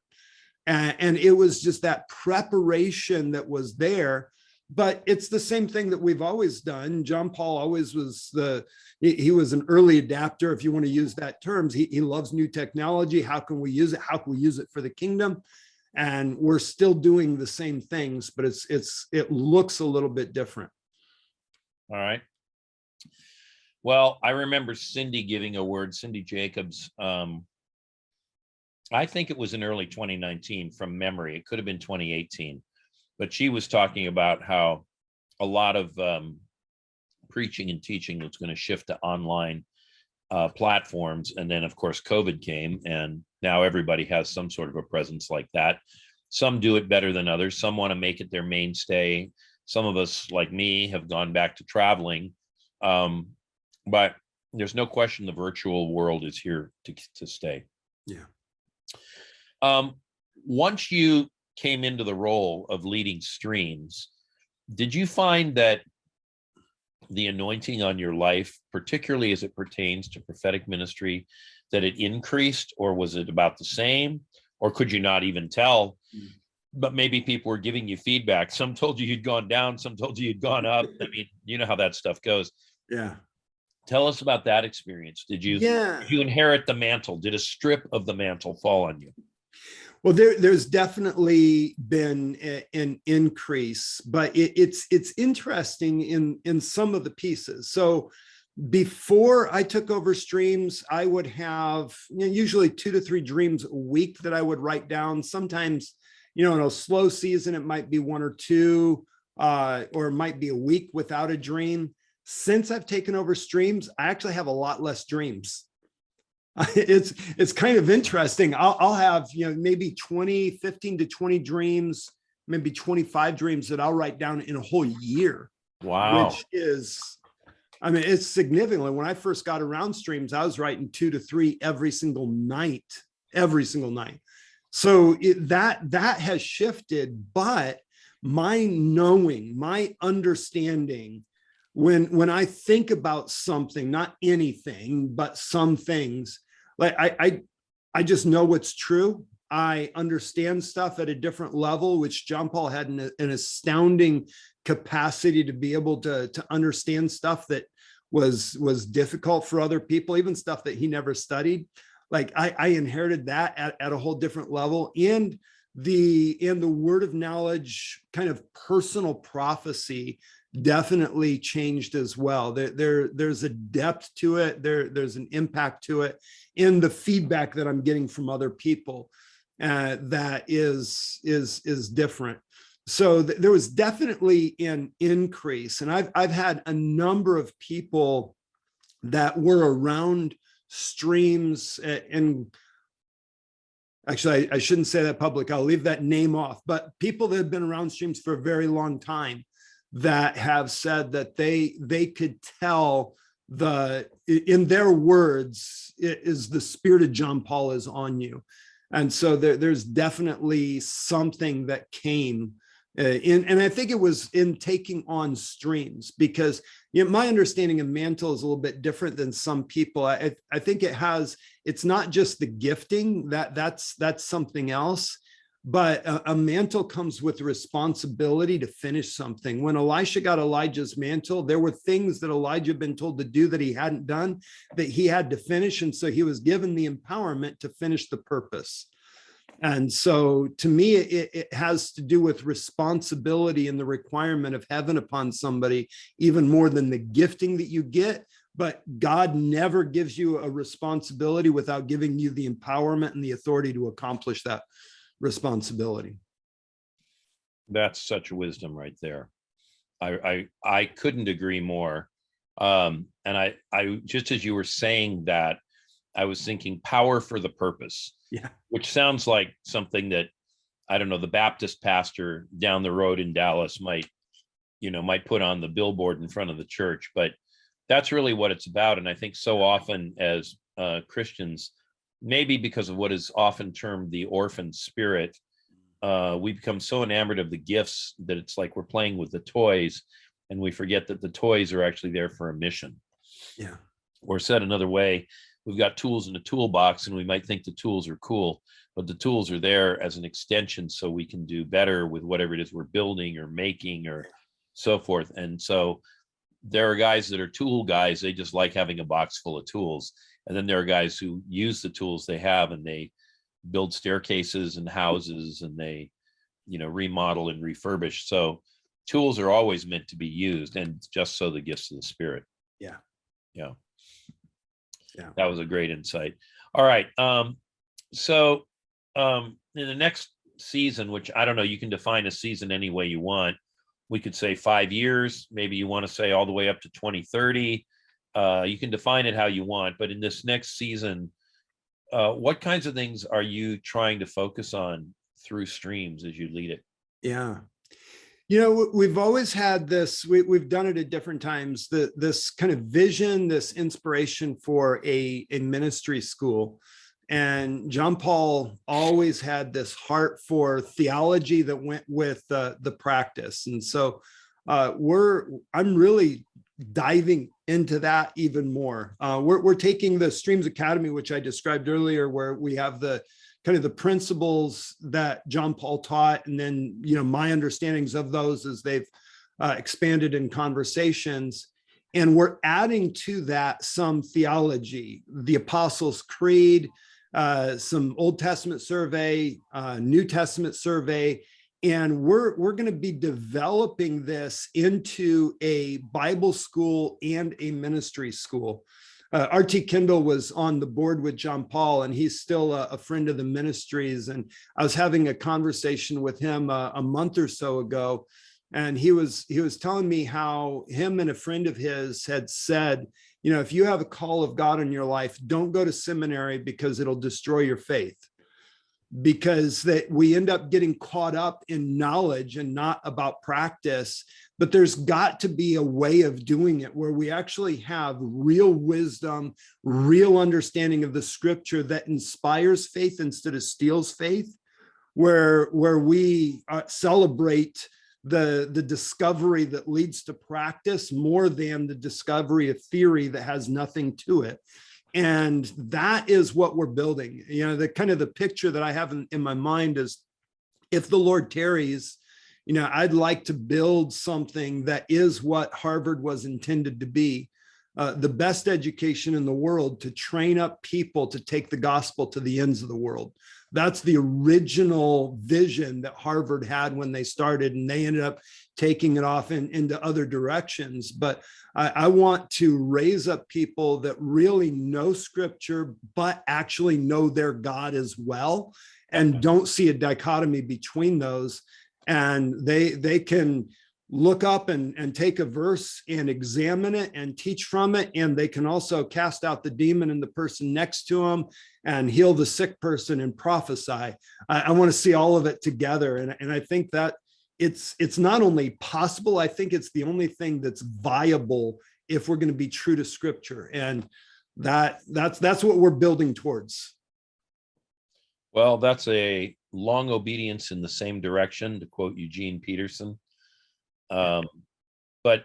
And it was just that preparation that was there. But it's the same thing that we've always done. John Paul always was he was an early adapter, if you want to use that term. He loves new technology. How can we use it? How can we use it for the kingdom? And we're still doing the same things, but it looks a little bit different. All right. Well, I remember Cindy giving a word, Cindy Jacobs. I think it was in early 2019 from memory. It could have been 2018. But she was talking about how a lot of preaching and teaching was going to shift to online platforms. And then, of course, COVID came, and now everybody has some sort of a presence like that. Some do it better than others. Some want to make it their mainstay. Some of us, like me, have gone back to traveling. But there's no question the virtual world is here to stay. Yeah. Once you came into the role of leading Streams, did you find that the anointing on your life, particularly as it pertains to prophetic ministry, that it increased, or was it about the same, or could you not even tell? But maybe people were giving you feedback. Some told you you'd gone down, some told you you'd gone up. I mean, you know how that stuff goes. Yeah. Tell us about that experience. Did you inherit the mantle? Did a strip of the mantle fall on you? Well, there's definitely been an increase, but it's interesting in some of the pieces. So before I took over Streams, I would have usually 2 to 3 dreams a week that I would write down. Sometimes, in a slow season, it might be 1 or 2, or it might be a week without a dream. Since I've taken over Streams, I actually have a lot less dreams. It's kind of interesting. I'll have, maybe 15 to 20 dreams, maybe 25 dreams that I'll write down in a whole year. Wow. Which is, it's significant. When I first got around Streams, I was writing 2 to 3 every single night. So that has shifted, but my knowing, my understanding, when I think about something, not anything, but some things, like I just know what's true. I understand stuff at a different level, which John Paul had an astounding capacity to be able to understand stuff that was difficult for other people, even stuff that he never studied. Like I inherited that at a whole different level. And the word of knowledge, kind of personal prophecy, definitely changed as well. There's a depth to it. There's an impact to it in the feedback that I'm getting from other people that is different. So there was definitely an increase, and I've had a number of people that were around streams, and actually I shouldn't say that public. I'll leave that name off, but people that have been around streams for a very long time that have said that they could tell in their words, it is the spirit of John Paul is on you. And so there's definitely something that came and I think it was in taking on streams, because my understanding of mantle is a little bit different than some people. I think it's not just the gifting, that's something else, but a mantle comes with responsibility to finish something. When Elisha got Elijah's mantle, there were things that Elijah had been told to do that he hadn't done, that he had to finish. And so he was given the empowerment to finish the purpose. And so to me, it has to do with responsibility and the requirement of heaven upon somebody, even more than the gifting that you get. But God never gives you a responsibility without giving you the empowerment and the authority to accomplish that responsibility. That's such wisdom right there. I couldn't agree more. And I just as you were saying that, I was thinking power for the purpose. Yeah. Which sounds like something that, I don't know, the Baptist pastor down the road in Dallas might put on the billboard in front of the church, but that's really what it's about. And I think so often as Christians, maybe because of what is often termed the orphan spirit, we become so enamored of the gifts that it's like we're playing with the toys, and we forget that the toys are actually there for a mission. Yeah. Or said another way, we've got tools in a toolbox, and we might think the tools are cool, but the tools are there as an extension so we can do better with whatever it is we're building or making or so forth. And so there are guys that are tool guys. They just like having a box full of tools. And then there are guys who use the tools they have, and they build staircases and houses, and they, remodel and refurbish. So tools are always meant to be used, and just so the gifts of the Spirit. Yeah. Yeah. Yeah. That was a great insight. All right. So in the next season, which I don't know, you can define a season any way you want. We could say 5 years. Maybe you want to say all the way up to 2030. You can define it how you want. But in this next season, what kinds of things are you trying to focus on through streams as you lead it? Yeah. We've always had this, we've done it at different times, this kind of vision, this inspiration for a ministry school. And John Paul always had this heart for theology that went with the practice. And so I'm really diving into that even more. We're taking the Streams Academy, which I described earlier, where we have the kind of the principles that John Paul taught, and then my understandings of those as they've expanded in conversations, and we're adding to that some theology, the Apostles' Creed, some Old Testament survey, New Testament survey, and we're going to be developing this into a Bible school and a ministry school. R.T. Kendall was on the board with John Paul, and he's still a friend of the Ministries. And I was having a conversation with him a month or so ago, and he was telling me how him and a friend of his had said, if you have a call of God in your life, don't go to seminary because it'll destroy your faith. Because that we end up getting caught up in knowledge and not about practice. But there's got to be a way of doing it where we actually have real wisdom, real understanding of the scripture that inspires faith instead of steals faith, where we celebrate the discovery that leads to practice more than the discovery of theory that has nothing to it. And that is what we're building. The kind of the picture that I have in my mind is, if the Lord tarries, I'd like to build something that is what Harvard was intended to be. the best education in the world to train up people to take the gospel to the ends of the world. That's the original vision that Harvard had when they started, and they ended up taking it off into other directions. But I want to raise up people that really know scripture, but actually know their God as well, and don't see a dichotomy between those. And they can look up and take a verse and examine it and teach from it. And they can also cast out the demon in the person next to them and heal the sick person and prophesy. I want to see all of it together. And I think that it's not only possible, I think it's the only thing that's viable if we're going to be true to scripture. And that's what we're building towards. Well, that's a long obedience in the same direction, to quote Eugene Peterson. But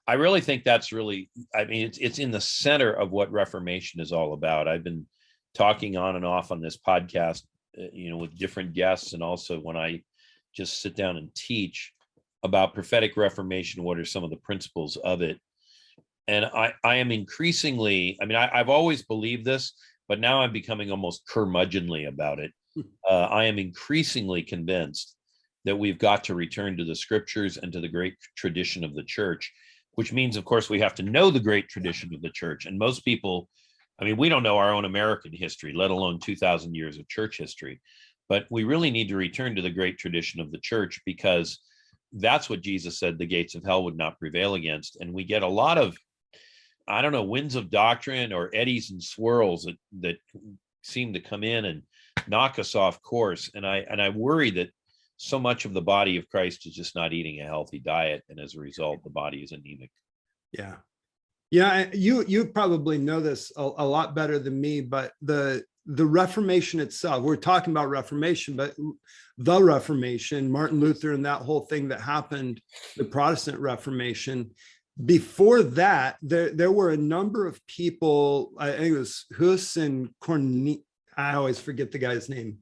I really think that's really, I mean, it's in the center of what Reformation is all about. I've been talking on and off on this podcast, with different guests, and also when I just sit down and teach about prophetic Reformation, what are some of the principles of it. And I am increasingly, I mean, I've always believed this, but now I'm becoming almost curmudgeonly about it. I am increasingly convinced that we've got to return to the scriptures and to the great tradition of the church, which means, of course, we have to know the great tradition of the church. And most people, I mean, we don't know our own American history, let alone 2,000 years of church history. But we really need to return to the great tradition of the church, because that's what Jesus said the gates of hell would not prevail against. And we get a lot of, I don't know, winds of doctrine or eddies and swirls that seem to come in and knock us off course. And I worry that so much of the body of Christ is just not eating a healthy diet, and as a result, the body is anemic. Yeah. You probably know this a lot better than me, but the Reformation itself, we're talking about Reformation, but the Reformation, Martin Luther and that whole thing that happened, the Protestant Reformation, before that, there were a number of people, I think it was Hus and I always forget the guy's name,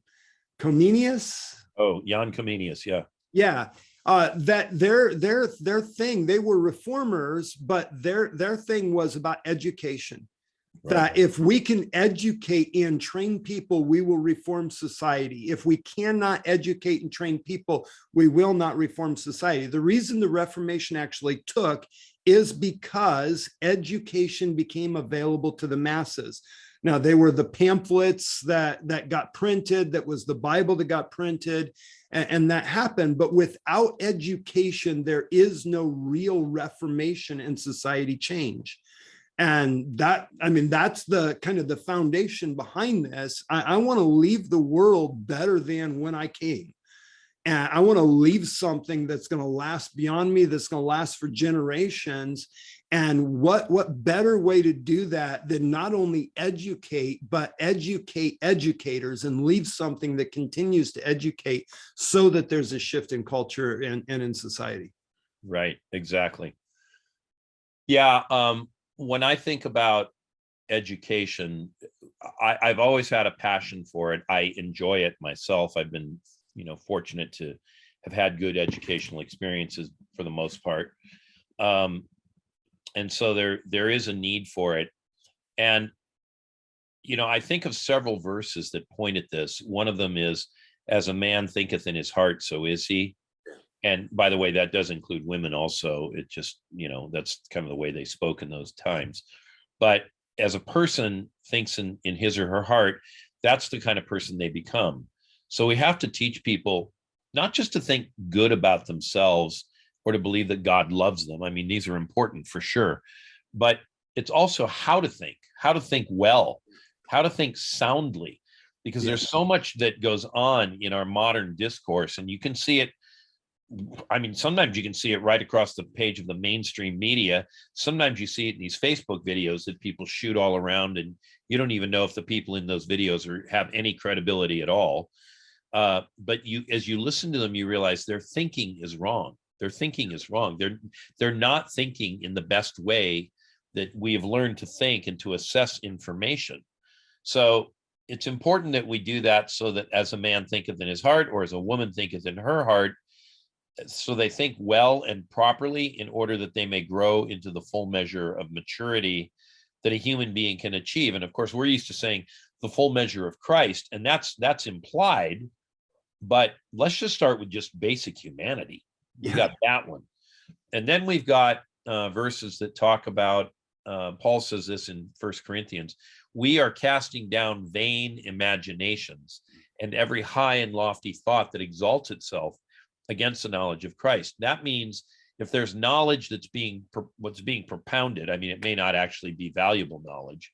Comenius. Oh, Jan Comenius, yeah. Yeah. That their thing, they were reformers, but their thing was about education. Right. That if we can educate and train people, we will reform society. If we cannot educate and train people, we will not reform society. The reason the Reformation actually took is because education became available to the masses. Now, they were the pamphlets that got printed, that was the Bible that got printed, and that happened. But without education, there is no real reformation and society change. And that, I mean, that's the kind of the foundation behind this. I want to leave the world better than when I came. And I want to leave something that's going to last beyond me, that's going to last for generations. And what better way to do that than not only educate, but educate educators and leave something that continues to educate, so that there's a shift in culture and in society. Right, exactly. Yeah, when I think about education, I've always had a passion for it. I enjoy it myself. I've been, fortunate to have had good educational experiences for the most part. And so there is a need for it. And, I think of several verses that point at this. One of them is, as a man thinketh in his heart, so is he. And by the way, that does include women also. It just, that's kind of the way they spoke in those times. But as a person thinks in his or her heart, that's the kind of person they become. So we have to teach people not just to think good about themselves or to believe that God loves them. I mean, these are important for sure, but it's also how to think well, how to think soundly, because there's so much that goes on in our modern discourse, and you can see it. I mean, sometimes you can see it right across the page of the mainstream media. Sometimes you see it in these Facebook videos that people shoot all around, and you don't even know if the people in those videos have any credibility at all. But as you listen to them, you realize their thinking is wrong. Their thinking is wrong. They're not thinking in the best way that we have learned to think and to assess information. So it's important that we do that, so that as a man thinketh in his heart, or as a woman thinketh in her heart, so they think well and properly in order that they may grow into the full measure of maturity that a human being can achieve. And of course, we're used to saying the full measure of Christ, and that's implied, but let's just start with just basic humanity. We got that one. And then we've got verses that talk about, Paul says this in 1 Corinthians, we are casting down vain imaginations and every high and lofty thought that exalts itself against the knowledge of Christ. That means if there's knowledge that's what's being propounded, I mean, it may not actually be valuable knowledge,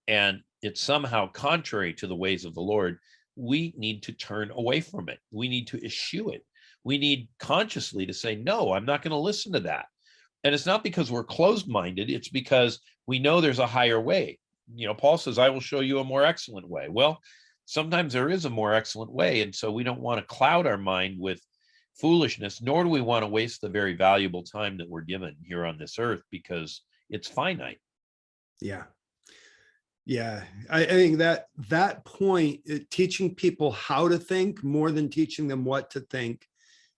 and it's somehow contrary to the ways of the Lord, we need to turn away from it. We need to eschew it. We need consciously to say, no, I'm not going to listen to that. And it's not because we're closed-minded, it's because we know there's a higher way. You know, Paul says, I will show you a more excellent way. Well, sometimes there is a more excellent way. And so we don't want to cloud our mind with foolishness, nor do we want to waste the very valuable time that we're given here on this earth, because it's finite. Yeah. Yeah. I think that point, teaching people how to think more than teaching them what to think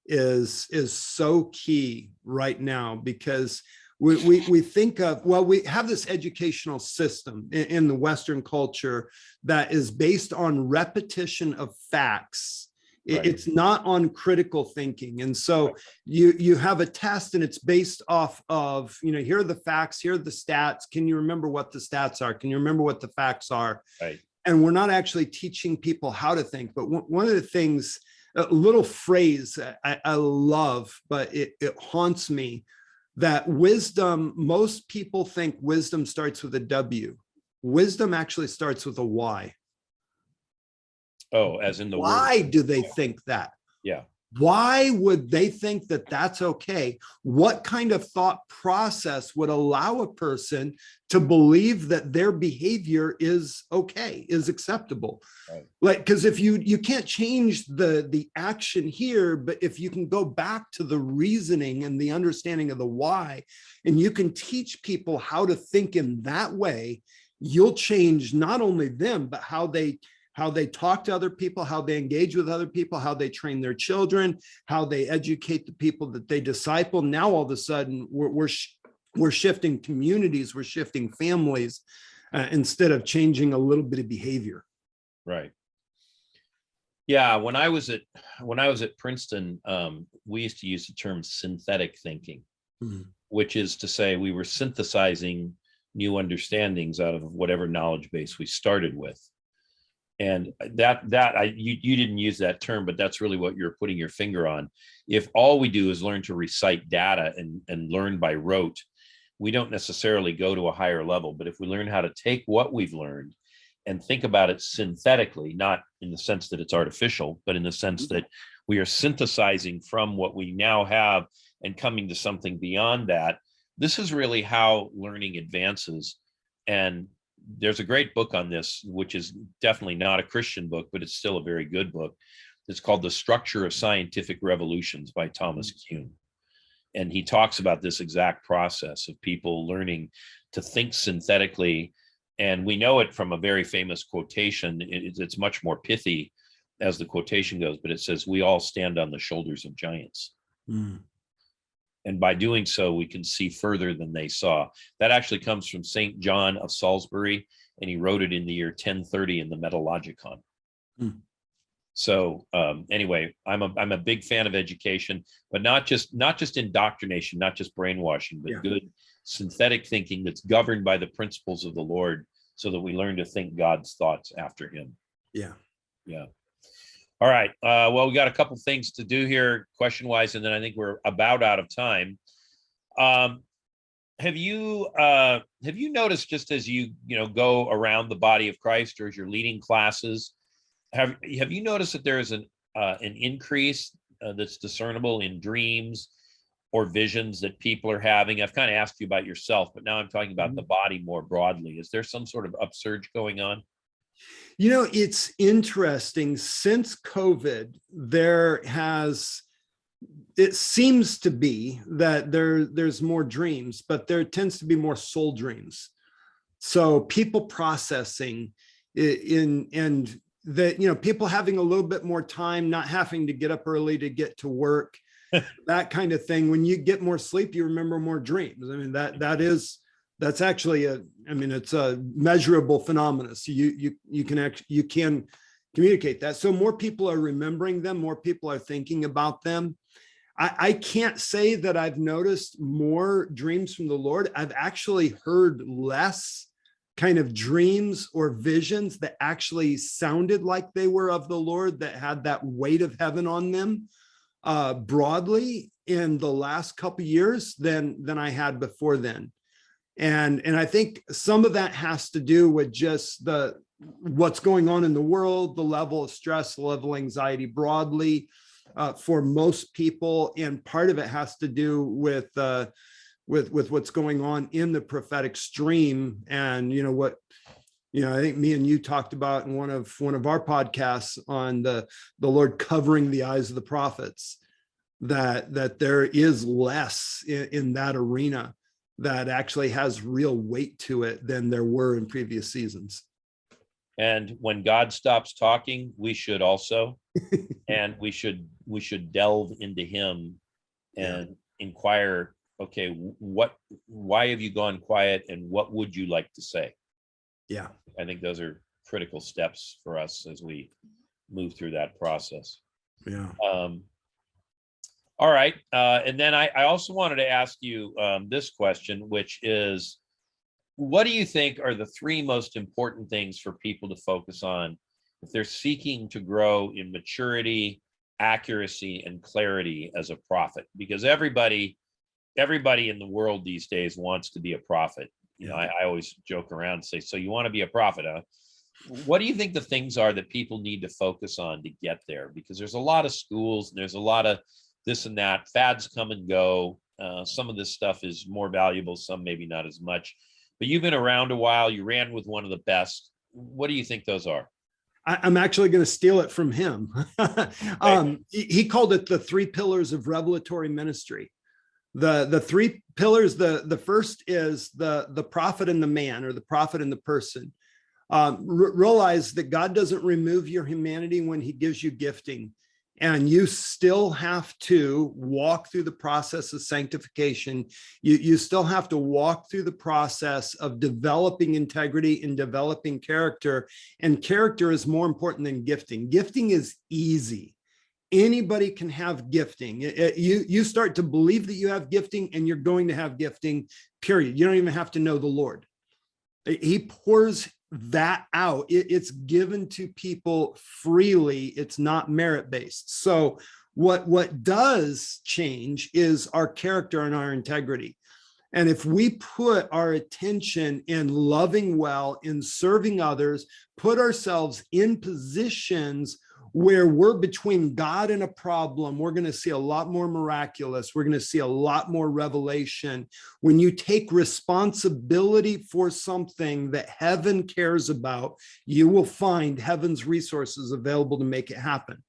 is so key right now, because we think of, well, we have this educational system in the Western culture that is based on repetition of facts. Right. It's not on critical thinking. And so you have a test and it's based off of, you know, here are the facts, here are the stats. Can you remember what the stats are? Can you remember what the facts are? Right. And we're not actually teaching people how to think. But one of the things, a little phrase I love, but it haunts me, that wisdom, most people think wisdom starts with a W. Wisdom actually starts with a Y. Oh, as in the Why word. do they think that? Yeah. Why would they think that that's okay? What kind of thought process would allow a person to believe that their behavior is okay, is acceptable? Right. Like, because if you can't change the action here, but if you can go back to the reasoning and the understanding of the why, and you can teach people how to think in that way, you'll change not only them, but how they talk to other people, how they engage with other people, how they train their children, how they educate the people that they disciple. Now, all of a sudden, we're shifting communities, we're shifting families, instead of changing a little bit of behavior. Right. Yeah. When I was at Princeton, we used to use the term synthetic thinking, which is to say we were synthesizing new understandings out of whatever knowledge base we started with. And you didn't use that term, but that's really what you're putting your finger on. If all we do is learn to recite data and learn by rote, we don't necessarily go to a higher level. But if we learn how to take what we've learned and think about it synthetically, not in the sense that it's artificial, but in the sense that we are synthesizing from what we now have and coming to something beyond that, this is really how learning advances. And there's a great book on this, which is definitely not a Christian book, but it's still a very good book. It's called The Structure of Scientific Revolutions by Thomas Kuhn. And he talks about this exact process of people learning to think synthetically. And we know it from a very famous quotation. It's much more pithy as the quotation goes, but it says, we all stand on the shoulders of giants. And by doing so, we can see further than they saw. That actually comes from St. John of Salisbury, and he wrote it in the year 1030 in the Metalogicon. So anyway, I'm a big fan of education, but not just indoctrination, not just brainwashing, but good synthetic thinking that's governed by the principles of the Lord, so that we learn to think God's thoughts after him. Yeah. All right. Well, we got a couple things to do here question-wise, and then I think we're about out of time. Have you noticed, just as you go around the body of Christ, or as you're leading classes, have you noticed that there is an increase that's discernible in dreams or visions that people are having? I've kind of asked you about yourself, but now I'm talking about the body more broadly. Is there some sort of upsurge going on? It's interesting. Since COVID, it seems to be that there's more dreams, but there tends to be more soul dreams. So people processing and that, people having a little bit more time, not having to get up early to get to work. that kind of thing. When you get more sleep, you remember more dreams. I mean, that's actually it's a measurable phenomenon. So you can communicate that. So more people are remembering them, more people are thinking about them. I can't say that I've noticed more dreams from the Lord. I've actually heard less kind of dreams or visions that actually sounded like they were of the Lord, that had that weight of heaven on them, broadly in the last couple of years than I had before then. And I think some of that has to do with just what's going on in the world, the level of stress, the level of anxiety broadly, for most people. And part of it has to do with what's going on in the prophetic stream. And I think me and you talked about in one of our podcasts on the Lord covering the eyes of the prophets, that there is less in that arena that actually has real weight to it than there were in previous seasons. And when God stops talking, we should also, and we should delve into him and inquire, okay, why have you gone quiet, and what would you like to say? Yeah. I think those are critical steps for us as we move through that process. Yeah. All right. And then I also wanted to ask you this question, which is, what do you think are the three most important things for people to focus on if they're seeking to grow in maturity, accuracy, and clarity as a prophet? Because everybody in the world these days wants to be a prophet. I always joke around and say, so you want to be a prophet, huh? What do you think the things are that people need to focus on to get there? Because there's a lot of schools and there's a lot of this and that. Fads come and go. Some of this stuff is more valuable, some maybe not as much. But you've been around a while. You ran with one of the best. What do you think those are? I'm actually going to steal it from him. He called it the 3 pillars of revelatory ministry. The 3 pillars, the first is the prophet and the man, or the prophet and the person. Realize that God doesn't remove your humanity when he gives you gifting. And you still have to walk through the process of sanctification. You still have to walk through the process of developing integrity and developing character. And character is more important than gifting. Gifting is easy. Anybody can have gifting. You start to believe that you have gifting, and you're going to have gifting, period. You don't even have to know the Lord. He pours that out. It's given to people freely. It's not merit-based. So what does change is our character and our integrity. And if we put our attention in loving well, in serving others, put ourselves in positions where we're between God and a problem, we're going to see a lot more miraculous. We're going to see a lot more revelation. When you take responsibility for something that heaven cares about, you will find heaven's resources available to make it happen.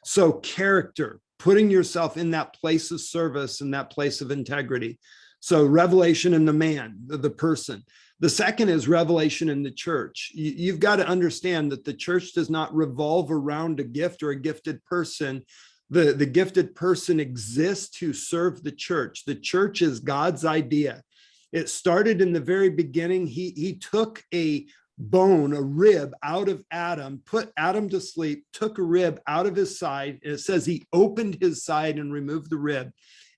So character, putting yourself in that place of service and that place of integrity. So revelation in the man, the person. The second is revelation in the church. You've got to understand that the church does not revolve around a gift or a gifted person. The gifted person exists to serve the church. The church is God's idea. It started in the very beginning. He took a bone, a rib out of Adam, put Adam to sleep, took a rib out of his side. And it says he opened his side and removed the rib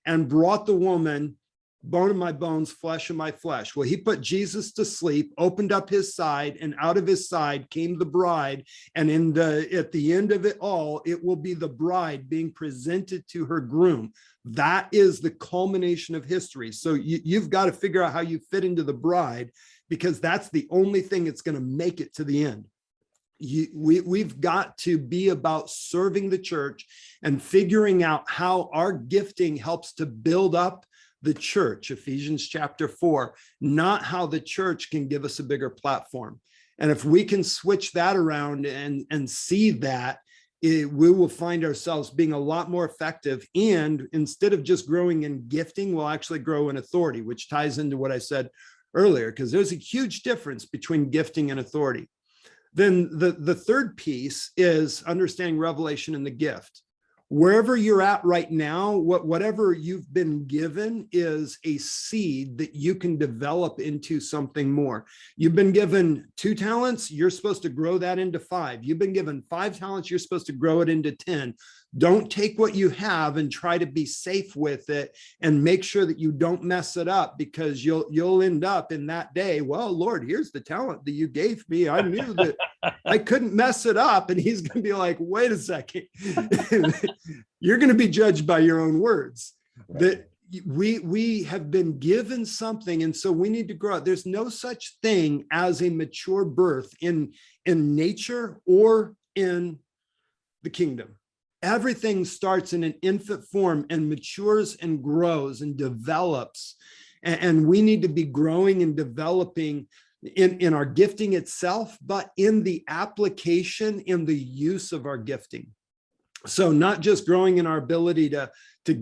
and brought the woman, bone of my bones, flesh of my flesh. Well, he put Jesus to sleep, opened up his side, and out of his side came the bride. And at the end of it all, it will be the bride being presented to her groom. That is the culmination of history. So you've got to figure out how you fit into the bride, because that's the only thing that's going to make it to the end. We've got to be about serving the church and figuring out how our gifting helps to build up the church, Ephesians chapter 4, not how the church can give us a bigger platform. And if we can switch that around and see that, we will find ourselves being a lot more effective. And instead of just growing in gifting, we'll actually grow in authority, which ties into what I said earlier, because there's a huge difference between gifting and authority. Then the third piece is understanding revelation in the gift. wherever you're at right now, whatever you've been given is a seed that you can develop into something more. You've been given 2 talents, you're supposed to grow that into 5. You've been given 5 talents, you're supposed to grow it into 10. Don't take what you have and try to be safe with it, and make sure that you don't mess it up, because you'll end up in that day, well, Lord, here's the talent that you gave me. I knew that I couldn't mess it up. And he's going to be like, wait a second. You're going to be judged by your own words. That we have been given something, and so we need to grow. There's no such thing as a mature birth in nature or in the kingdom. Everything starts in an infant form and matures and grows and develops. And we need to be growing and developing in our gifting itself, but in the application, in the use of our gifting. So not just growing in our ability to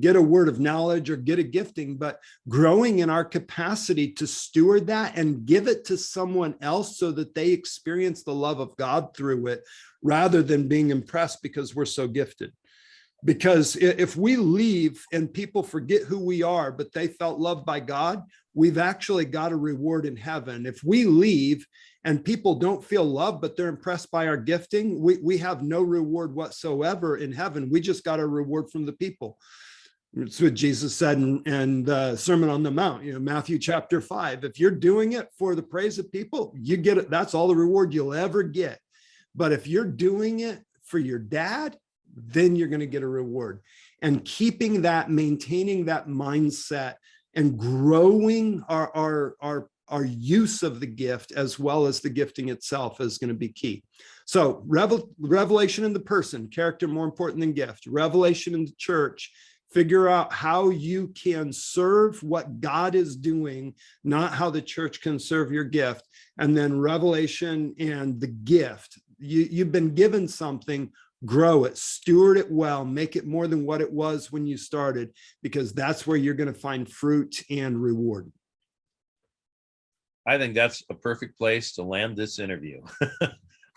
get a word of knowledge or get a gifting, but growing in our capacity to steward that and give it to someone else so that they experience the love of God through it, rather than being impressed because we're so gifted. Because if we leave and people forget who we are, but they felt loved by God, we've actually got a reward in heaven. If we leave and people don't feel loved, but they're impressed by our gifting, we have no reward whatsoever in heaven. We just got a reward from the people. It's what Jesus said in the Sermon on the Mount, Matthew chapter 5. If you're doing it for the praise of people, you get it. That's all the reward you'll ever get. But if you're doing it for your dad, then you're going to get a reward. And keeping that, maintaining that mindset, and growing our use of the gift as well as the gifting itself is going to be key. So revelation in the person, character more important than gift. Revelation in the church, figure out how you can serve what God is doing, not how the church can serve your gift. And then revelation and the gift. You've been given something, grow it, steward it well, make it more than what it was when you started, because that's where you're going to find fruit and reward. I think that's a perfect place to land this interview.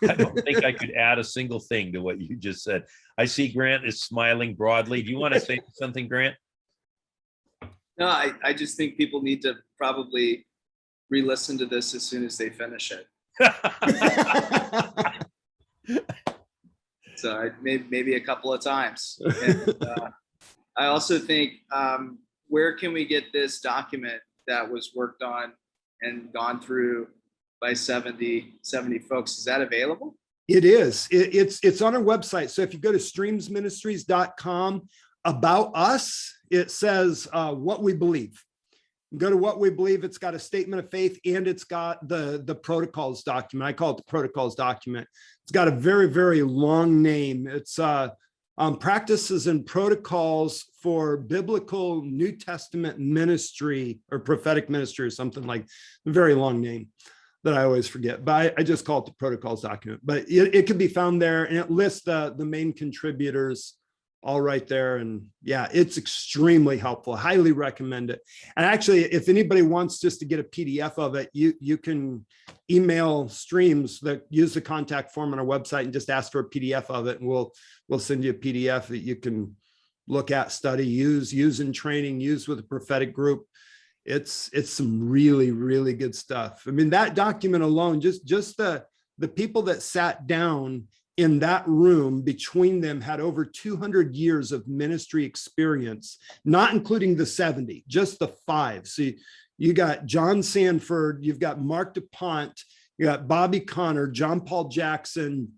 I don't think I could add a single thing to what you just said. I see Grant is smiling broadly. Do you want to say something, Grant? No, I just think people need to probably re-listen to this as soon as they finish it. So maybe a couple of times. And, I also think, where can we get this document that was worked on and gone through by 70 folks? Is that available? It is. It's on our website. So if you go to streamsministries.com, about us, it says what we believe. Go to what we believe. It's got a statement of faith, and it's got the protocols document. I call it the protocols document. It's got a very, very long name. It's practices and protocols for biblical New Testament ministry or prophetic ministry or something, like a very long name that I always forget, but I just call it the protocols document. But it can be found there, and it lists the main contributors all right there. And yeah, it's extremely helpful. Highly recommend it. And actually, if anybody wants just to get a PDF of it, you can email Streams, that use the contact form on our website, and just ask for a PDF of it, and we'll send you a PDF that you can look at, study, use in training, use with a prophetic group. It's some really, really good stuff. I mean, that document alone, just the people that sat down in that room, between them, had over 200 years of ministry experience, not including the 70, just the 5. So you got John Sanford, you've got Mark DuPont, you got Bobby Connor, John Paul Jackson,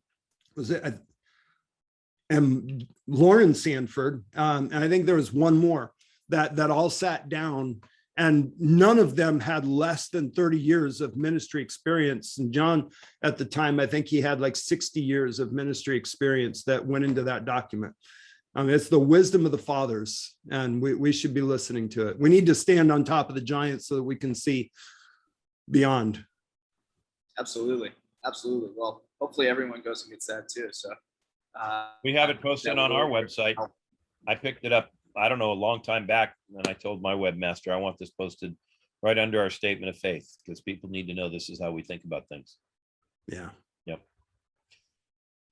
and Lauren Sanford. And I think there was one more that all sat down, and none of them had less than 30 years of ministry experience. And John, at the time, I think he had like 60 years of ministry experience that went into that document. It's the wisdom of the fathers, and we should be listening to it. We need to stand on top of the giants so that we can see beyond. Absolutely. Well, hopefully everyone goes and gets that too. So we have it posted on our website. I picked it up, I don't know, a long time back, and I told my webmaster I want this posted right under our statement of faith, because people need to know this is how we think about things. Yeah. Yep.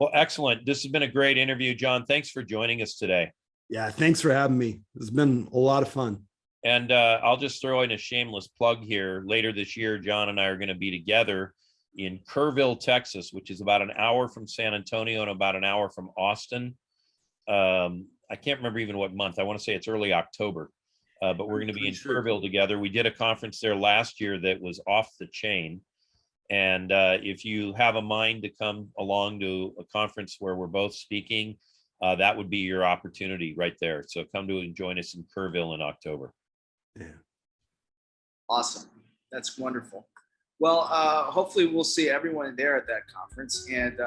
Well, excellent. This has been a great interview, John. Thanks for joining us today. Yeah, thanks for having me. It's been a lot of fun. And I'll just throw in a shameless plug here. Later this year, John and I are going to be together in Kerrville, Texas, which is about an hour from San Antonio and about an hour from Austin. I can't remember even what month. I want to say it's early October, but we're going to be in Kerrville together. We did a conference there last year that was off the chain. And if you have a mind to come along to a conference where we're both speaking, that would be your opportunity right there. So come to and join us in Kerrville in October. Yeah. Awesome. That's wonderful. Well, hopefully we'll see everyone there at that conference. And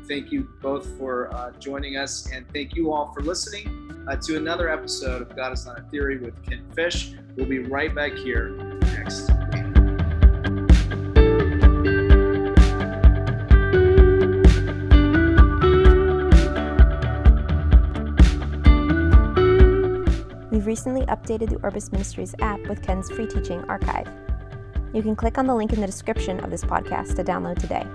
thank you both for joining us. And thank you all for listening to another episode of God is Not a Theory with Ken Fish. We'll be right back here next week. We've recently updated the Orphan Ministries app with Ken's free teaching archive. You can click on the link in the description of this podcast to download today.